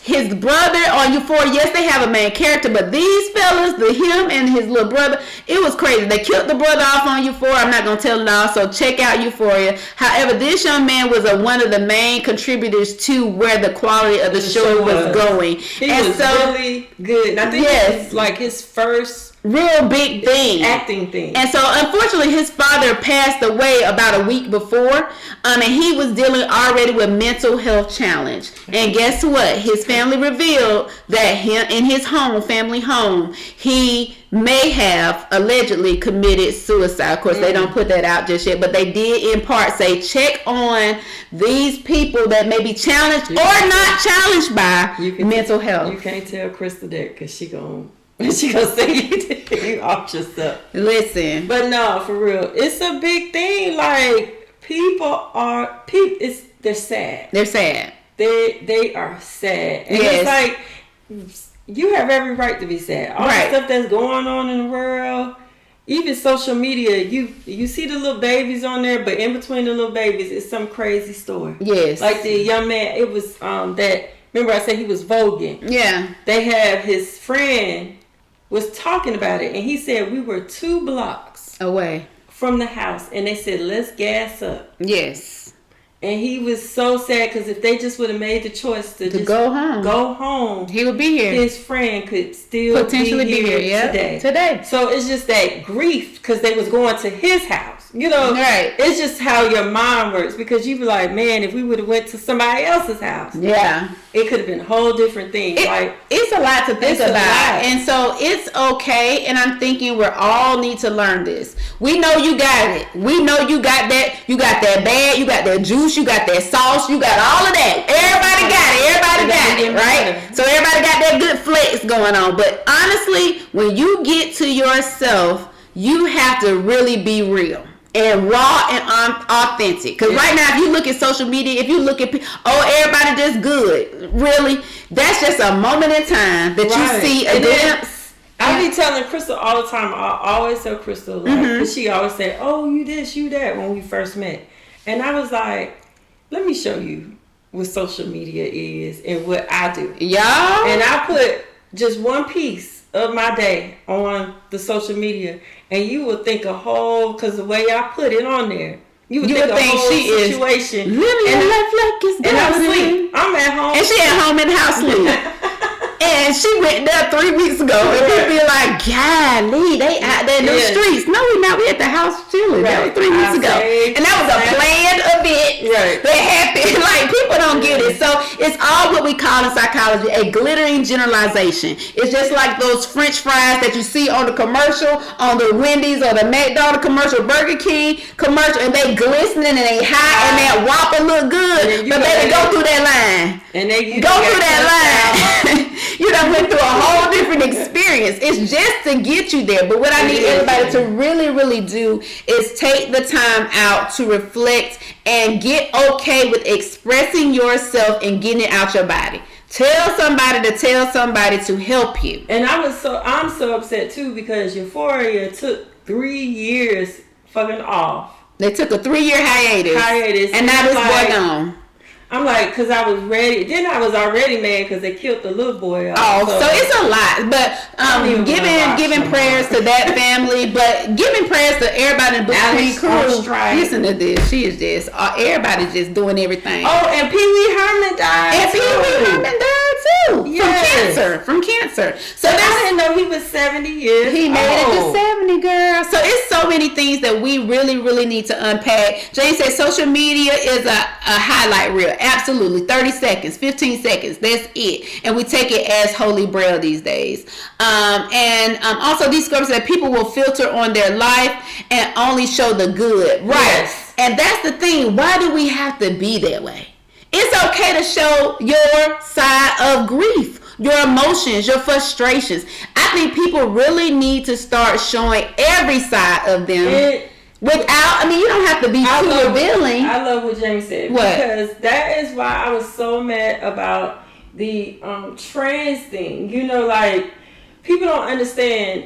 his brother on Euphoria. Yes, they have a main character, but these fellas, him and his little brother, it was crazy. They killed the brother off on Euphoria. I'm not going to tell it all, so check out Euphoria. However, this young man was one of the main contributors to where the quality of the show was going. He was really good. And I think it was like his first real big thing, acting thing. And so unfortunately his father passed away about a week before, and he was dealing already with mental health challenge. And guess what? His family revealed that in his family home, he may have allegedly committed suicide. Of course, they don't put that out just yet, but they did in part say, check on these people that may be challenged or not challenged by mental health. You can't tell Krista that, because she gonna say you off yourself. Listen. But no, for real, it's a big thing. Like, they're sad. They're sad. They are sad. And it's like, you have every right to be sad. All the stuff that's going on in the world, even social media, you see the little babies on there, but in between the little babies is some crazy story. Yes. Like the young man, it was remember I said he was voguing. Yeah. They have his friend was talking about it, and he said we were 2 blocks away from the house, and they said, let's gas up. Yes. And he was so sad because if they just would have made the choice to just go home, he would be here. His friend could still potentially be here today. So it's just that grief because they was going to his house. You know, right? It's just how your mind works because you be like, man, if we would have went to somebody else's house, it could have been a whole different thing. It's a lot to think about, and so it's okay. And I'm thinking we all need to learn this. We know you got it. We know you got that. You got that bag. You got that juice. You got that sauce. You got all of that. Everybody got it. Everybody got it, right? So everybody got that good flex going on. But honestly, when you get to yourself, you have to really be real and raw and authentic. Because right now, if you look at social media, if you look at everybody just good, really, that's just a moment in time that you see a glimpse. I be telling Crystal all the time. I always tell Crystal, like, she always said, "Oh, you this, you that," when we first met. And I was like, let me show you what social media is and what I do. Y'all. And I put just one piece of my day on the social media, and you will think because the way I put it on there, you would think a whole situation. Living your life like it's and I'm asleep. I'm at home. And she at home in the house sleep. And she went there 3 weeks ago, and people be like, "Golly, they out there in the streets." No, we not. We at the house chilling. That was 3 weeks ago, and that was a planned event. That happened. Like, people don't get it. So it's all what we call in psychology a glittering generalization. It's just like those French fries that you see on the commercial, on the Wendy's or the McDonald's commercial, Burger King commercial, and they glistening and they hot and that Whopper look good, but baby, go through that line. And they go through that line. You done went through a whole different experience. It's just to get you there. But what I need everybody to really, really do is take the time out to reflect and get okay with expressing yourself and getting it out your body. Tell somebody to help you. And I'm so upset too because Euphoria took 3 years fucking off. They took a 3-year hiatus. And now this boy gone. I'm like, because I was ready. Then I was already mad because they killed the little boy. So it's a lot. But giving prayers to that family, but giving prayers to everybody in the Books crew. Listen to this. She is just, everybody just doing everything. Oh, and Pee Wee Herman died. And Pee Wee Herman died too. Yes. From cancer. So I didn't know he was 70 years He made it to 70, girl. So it's so many things that we really, really need to unpack. Jane said social media is a highlight reel. Absolutely. 30 seconds, 15 seconds. That's it. And we take it as holy grail these days. Also these scriptures that people will filter on their life and only show the good. Right. Yes. And that's the thing. Why do we have to be that way? It's okay to show your side of grief, your emotions, your frustrations. I think people really need to start showing every side of them. You don't have to be too revealing. I love what Jamie said. What? Because that is why I was so mad about the trans thing. You know, like, people don't understand.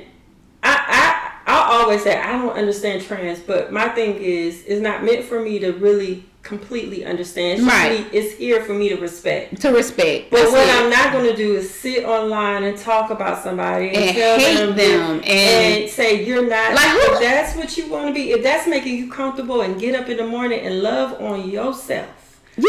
I always say I don't understand trans, but my thing is, it's not meant for me to really completely understand. It's here for me to respect. But what I'm not going to do is sit online and talk about somebody and tell hate them and say you're not. Like, if that's what you want to be, if that's making you comfortable, and get up in the morning and love on yourself. But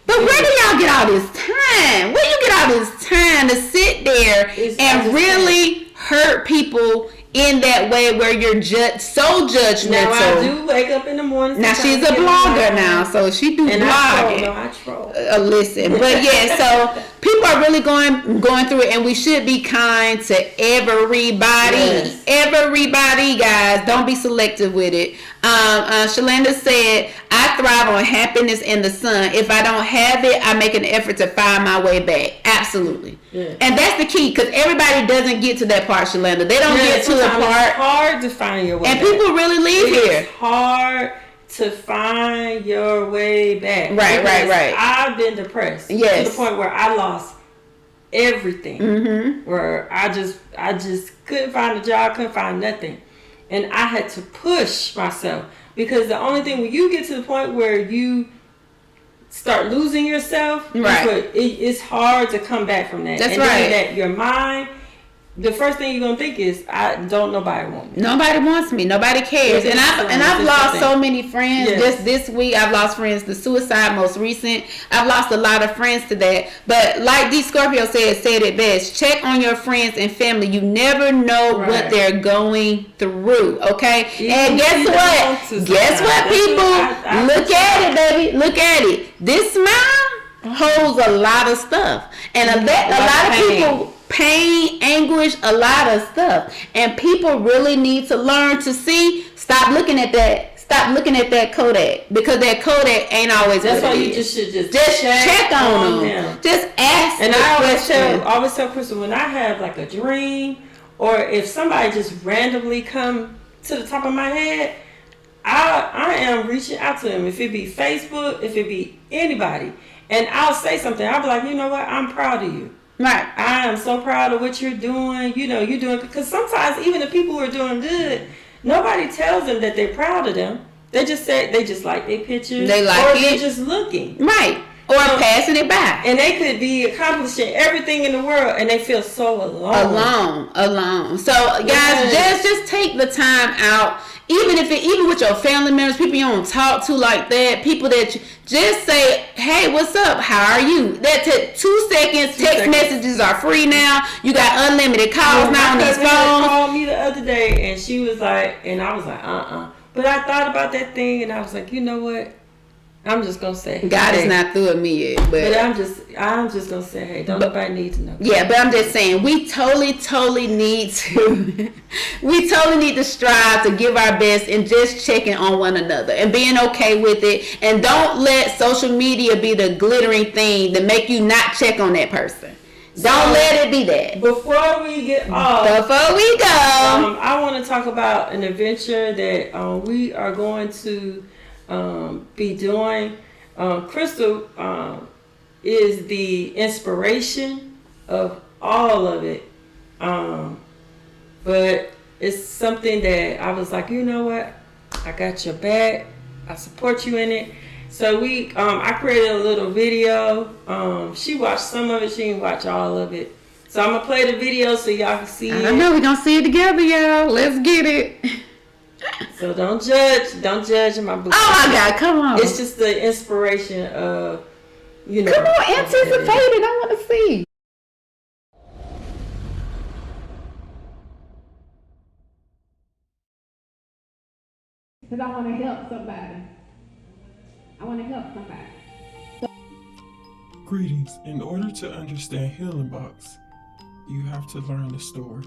where do y'all get all this time? Where you get all this time to sit there and really hurt people in that way where you're so judgmental? Now, I do wake up in the morning. Now, she's a blogger now, so she do blogging. I troll. Listen, but yeah, so people are really going through it, and we should be kind to everybody. Yes. Everybody, guys. Don't be selective with it. Shalanda said, I thrive on happiness in the sun. If I don't have it, I make an effort to find my way back. Absolutely. Yeah. And that's the key, because everybody doesn't get to that part, Shalanda. They don't get to the part. It's hard to find your way back. And people really leave here. It's hard to find your way back. Right. I've been depressed. Yes. To the point where I lost everything. Mm-hmm. Where I just couldn't find a job, couldn't find nothing. And I had to push myself, because the only thing, when you get to the point where you start losing yourself, it's hard to come back from that. That's and right. That your mind the first thing you're gonna think is, I don't nobody want me. Nobody wants me. Nobody cares. And I've lost so many friends. Yes. Just this week, I've lost friends to suicide. Most recent, I've lost a lot of friends to that. But like D Scorpio said it best. Check on your friends and family. You never know what they're going through. Okay. And guess what? Guess what, people? Look at it, baby. Look at it. This smile holds a lot of stuff, and a lot of people. Pain, anguish, a lot of stuff, and people really need to learn to see. Stop looking at that. Stop looking at that Kodak, because that Kodak ain't always. That's why you just should just check on them. Just ask. And I always tell Crystal, when I have like a dream, or if somebody just randomly come to the top of my head, I am reaching out to them. If it be Facebook, if it be anybody, and I'll say something. I'll be like, you know what? I'm proud of you. Right. I am so proud of what you're doing. You know, you're doing, because sometimes even the people who are doing good, nobody tells them that they're proud of them. They just say they just like their pictures. They like or it. They're just looking. Right. Or passing it by. And they could be accomplishing everything in the world, and they feel so alone. Alone. So guys, just take the time out. Even with your family members, people you don't talk to like that, people that you just say, hey, what's up? How are you? That took 2 seconds. Text messages are free now. You got unlimited calls now on these phones. My cousin called me the other day, and she was like, and I was like, But I thought about that thing, and I was like, you know what? I'm just gonna say God is not through with me yet, but I'm just gonna say, hey, don't nobody need to know. Yeah, but I'm just saying we totally need to strive to give our best and just checking on one another and being okay with it, and don't let social media be the glittering thing that make you not check on that person. Don't let it be that. Before we get off, I want to talk about an adventure that we are going to be doing. Crystal is the inspiration of all of it, but it's something that I was like, you know what, I got your back, I support you in it. So I created a little video. She watched some of it, she didn't watch all of it, so I'm gonna play the video so y'all can see it. I know we're gonna see it together, y'all. Let's get it. So don't judge my boo. Oh my God, come on. It's just the inspiration of, you know. Come on, anticipate it. I want to see. Because I want to help somebody. Greetings. In order to understand Healing Box, you have to learn the story.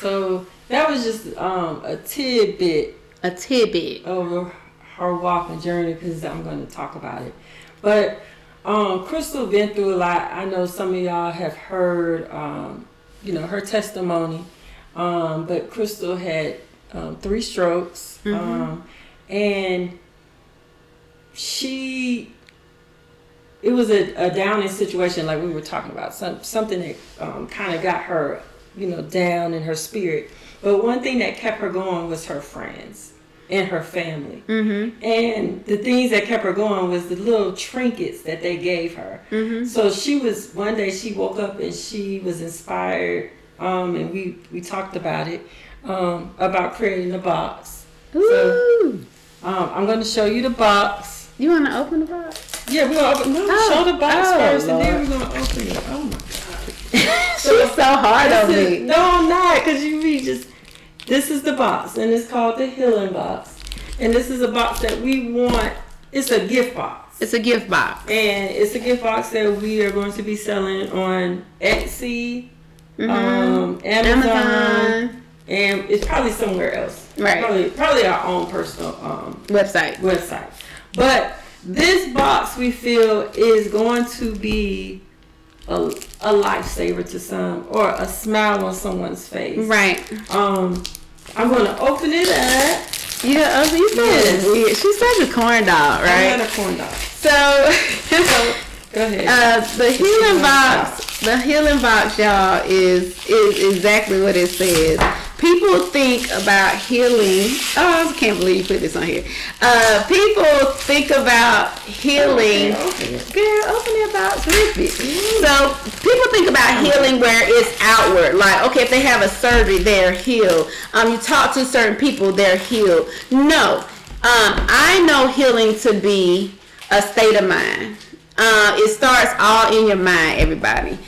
So that was just a tidbit of her walking journey, because I'm going to talk about it. But Crystal been through a lot. I know some of y'all have heard, her testimony. But Crystal had 3 strokes, and it was a downing situation, like we were talking about, something that kind of got her, down in her spirit. But one thing that kept her going was her friends and her family. And the things that kept her going was the little trinkets that they gave her. So one day she woke up and she was inspired, and we talked about it, about creating a box. So I'm going to show you the box. You want to open the box? Yeah, we're going to open. Show the box first, Lord. And then we're going to open it. Oh my God. She's so hard on me. No, I'm not, because this is the box, and it's called the Healing Box. And this is a box that we want. It's a gift box. It's a gift box. And it's a gift box that we are going to be selling on Etsy, Amazon, and it's probably somewhere else. Right. Probably our own personal website. But this box, we feel, is going to be a lifesaver to some, or a smile on someone's face. Right. I'm gonna open it up. Yeah, you said weird. She's such a corn dog, right? I'm not a corn dog. So go ahead. The healing box, y'all, is exactly what it says. People think about healing. Oh, I can't believe you put this on here. People think about healing. Girl, open that box, rip it. So people think about healing where it's outward. Like, okay, if they have a surgery, they're healed. You talk to certain people, they're healed. No, I know healing to be a state of mind. It starts all in your mind, everybody.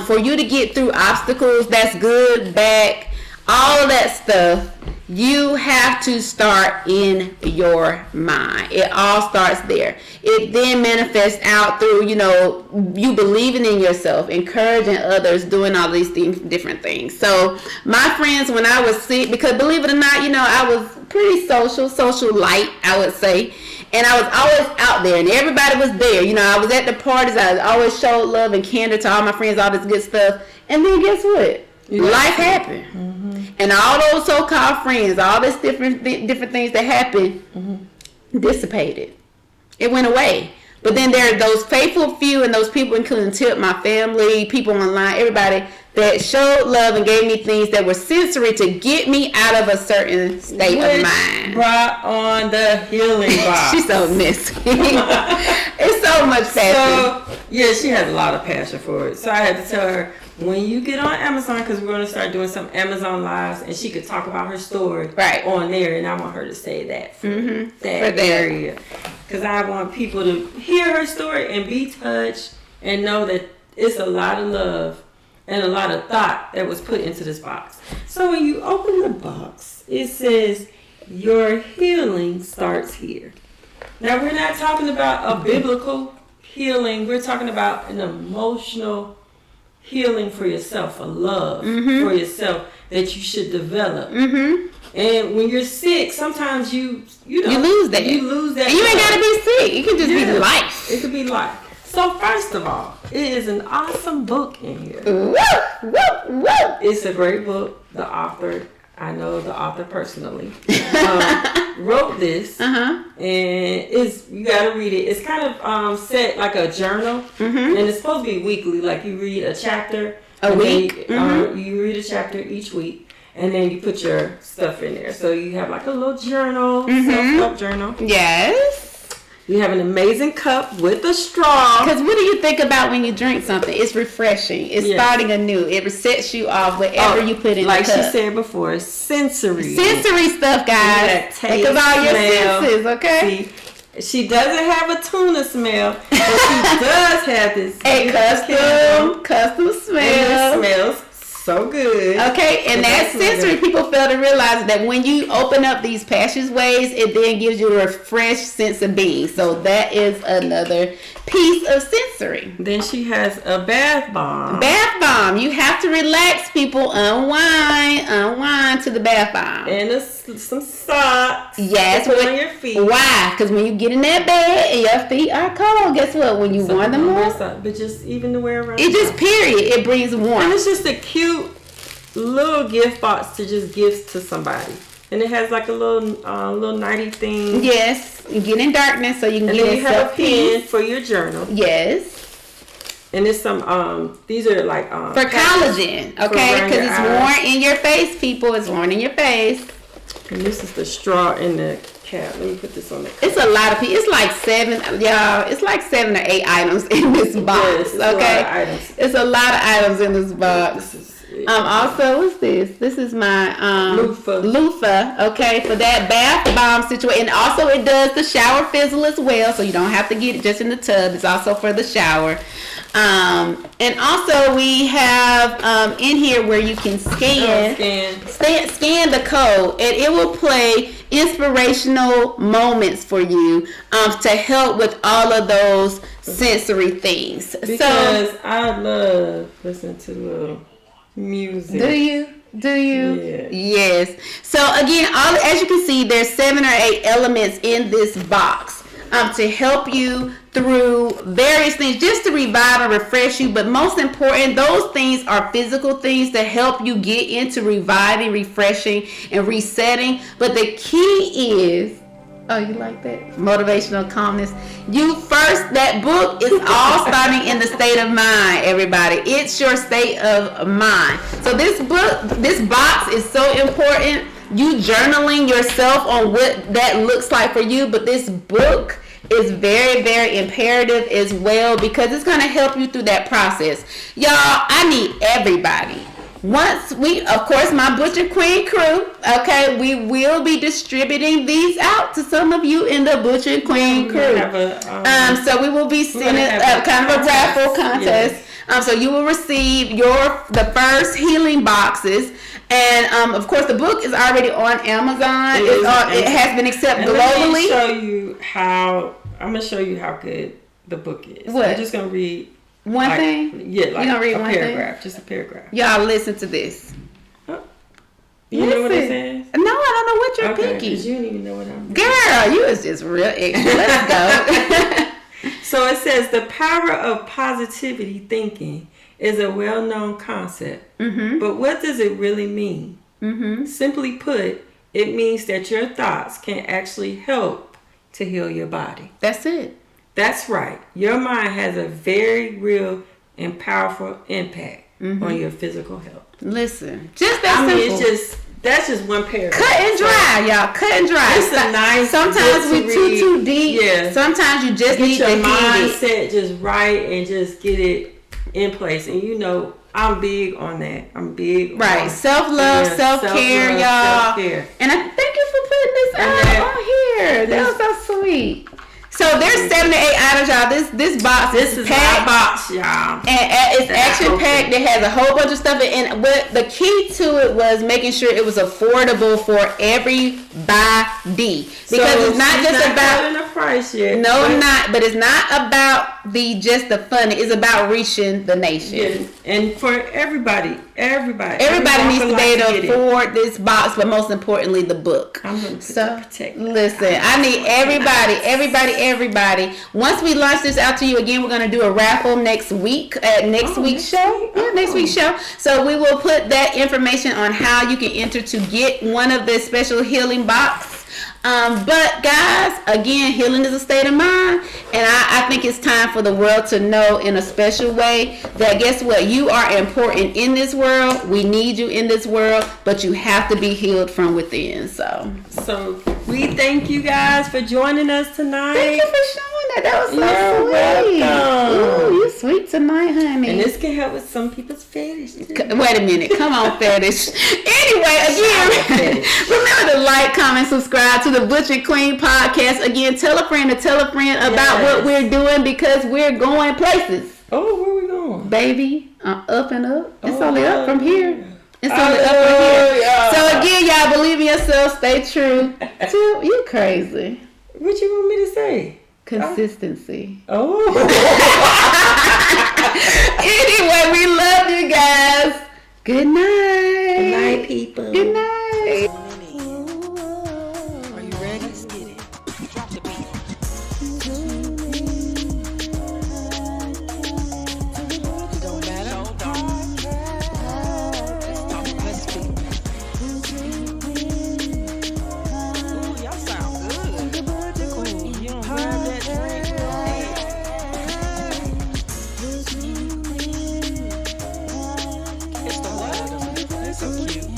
For you to get through obstacles, that's good, bad, all of that stuff, you have to start in your mind. It all starts there. It then manifests out through, you believing in yourself, encouraging others, doing all these things, different things. So my friends, when I was sick, because believe it or not, I was pretty social light, I would say. And I was always out there, and everybody was there. I was at the parties. I always showed love and candor to all my friends, all this good stuff. And then guess what? Life happened. Mm-hmm. And all those so-called friends, all this different things that happened, dissipated. It went away. But then there are those faithful few, and those people, including Tip, my family, people online, everybody, that showed love and gave me things that were sensory to get me out of a certain state of mind. Brought on the healing box. She's so messy. It's so much passion. So, yeah, she has a lot of passion for it. So I had to tell her, when you get on Amazon, because we're going to start doing some Amazon lives, and she could talk about her story on there, and I want her to say that for that area. Because I want people to hear her story and be touched and know that it's a lot of love and a lot of thought that was put into this box. So when you open the box, it says, your healing starts here. Now, we're not talking about a biblical healing. We're talking about an emotional healing for yourself, a love for yourself that you should develop. And when you're sick, sometimes you lose that. You lose that. And you ain't gotta be sick. It can just be life. It could be life. So first of all, it is an awesome book in here. It's a great book. The author, I know the author personally, wrote this, and you gotta read it. It's kind of set like a journal, and it's supposed to be weekly. Like you read a chapter a week. You read a chapter each week, and then you put your stuff in there. So you have like a little journal, self-help journal. Yes. You have an amazing cup with a straw. Because what do you think about when you drink something? It's refreshing. It's starting anew. It resets you off whatever you put in the cup. Like she said before, sensory. Sensory stuff, guys. Think of all your senses, okay? See, she doesn't have a tuna smell, but she does have this custom smell. And it smells so good. Okay, and that sensory, people fail to realize that when you open up these passageways, it then gives you a refreshed sense of being. So that is another piece of sensory. Then she has a bath bomb. Bath bomb. You have to relax, people. Unwind to the bath bomb. And some socks. Yes. To put on your feet. Why? Because when you get in that bed and your feet are cold, guess what? When you warm them up, but just even to wear around. It just period. It brings warmth. And it's just a cute little gift box to just give to somebody. And it has like a little nighty thing. Yes, you get in darkness so you can and get then in you have a pen for your journal. Yes. And there's some these are like for collagen, okay? Because it's worn in your face, people. It's worn in your face. And this is the straw in the cap. Let me put this on the cap. It's a lot of people. It's like 7, y'all. It's like 7 or 8 items in this box. Yes, okay, it's a lot of items in this box. Also, what's this? This is my loofah. Okay, for that bath bomb situation. And also, it does the shower fizzle as well, so you don't have to get it just in the tub. It's also for the shower. And also, we have in here where you can scan the code, and it will play inspirational moments for you to help with all of those sensory things. Because I love listening to little music. Do you? Yeah. Yes. So again, as you can see, there's 7 or 8 elements in this box. to help you through various things, just to revive and refresh you. But most important, those things are physical things to help you get into reviving, refreshing, and resetting. But the key is, oh, you like that? Motivational calmness. That book is all starting in the state of mind, everybody. It's your state of mind. So this box is so important. You journaling yourself on what that looks like for you, but this book is very, very imperative as well, because it's going to help you through that process. Y'all, I need everybody. Once of course, my Butcher Queen crew, okay, we will be distributing these out to some of you in the Butcher Queen crew. So we will be sending kind of a raffle contest. Yes. So you will receive the first healing boxes. And of course, the book is already on Amazon. It has been accepted globally. I'm gonna show you how good the book is. What? I'm just gonna read one thing. Yeah, like you gonna read a one paragraph, thing? just a paragraph. Y'all listen to this. You know what it says? No, I don't know what you're picking. Because you don't even know what I'm. Girl, you was just real. Let's go. So it says the power of positivity thinking is a well-known concept, but what does it really mean? Simply put, it means that your thoughts can actually help to heal your body. That's it. That's right. Your mind has a very real and powerful impact on your physical health. Listen, just that simple. That's just one paragraph. Cut and dry, y'all. Cut and dry. It's a nice. Sometimes we too deep. Yeah. Sometimes you just need your to mindset just right and just get it in place. And you know, I'm big on that. I'm big on self-love, self-care, y'all. Self-care. And I thank you for putting this out on here. That was so sweet. So there's 7 to 8 items, y'all. This box is packed. My box, y'all. And it's action packed. It has a whole bunch of stuff. And what the key to it was making sure it was affordable for everybody. Because it's not just about the price yet. No, I'm not. But it's not about just the fun. It's about reaching the nation. Yeah. And for everybody needs to be able to afford this box, but most importantly, the book. I'm going to protect. Listen, I need everybody. Once we launch this out to you again, we're going to do a raffle next week at next week's show. Yeah, next week's show. So we will put that information on how you can enter to get one of the special healing box. But guys, again, healing is a state of mind, and I think it's time for the world to know in a special way that guess what? You are important in this world. We need you in this world, but you have to be healed from within. So we thank you guys for joining us tonight. Thank you for showing that. That was so sweet. Welcome. Ooh, you sweet tonight, honey. And this can help with some people's fetish too. Wait a minute. Come on, fetish. Anyway, again, remember to like, comment, subscribe to the Butcher Queen podcast. Again, tell a friend about what we're doing, because we're going places. Oh, where we going? Baby, up and up. It's only up from here. It's only up from here. Yeah. So again, y'all, believe in yourself. Stay true. You crazy. What you want me to say? Consistency. Oh. Anyway, we love you guys. Good night. Good night, people. Good night. Are you ready? Let's get it. Drop the beat. It don't matter. Let's speak. Ooh, y'all sound good. Queen, you don't grab that drink. Hey. It's the what? They're so cute.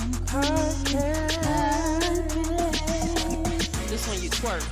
This one you twerk.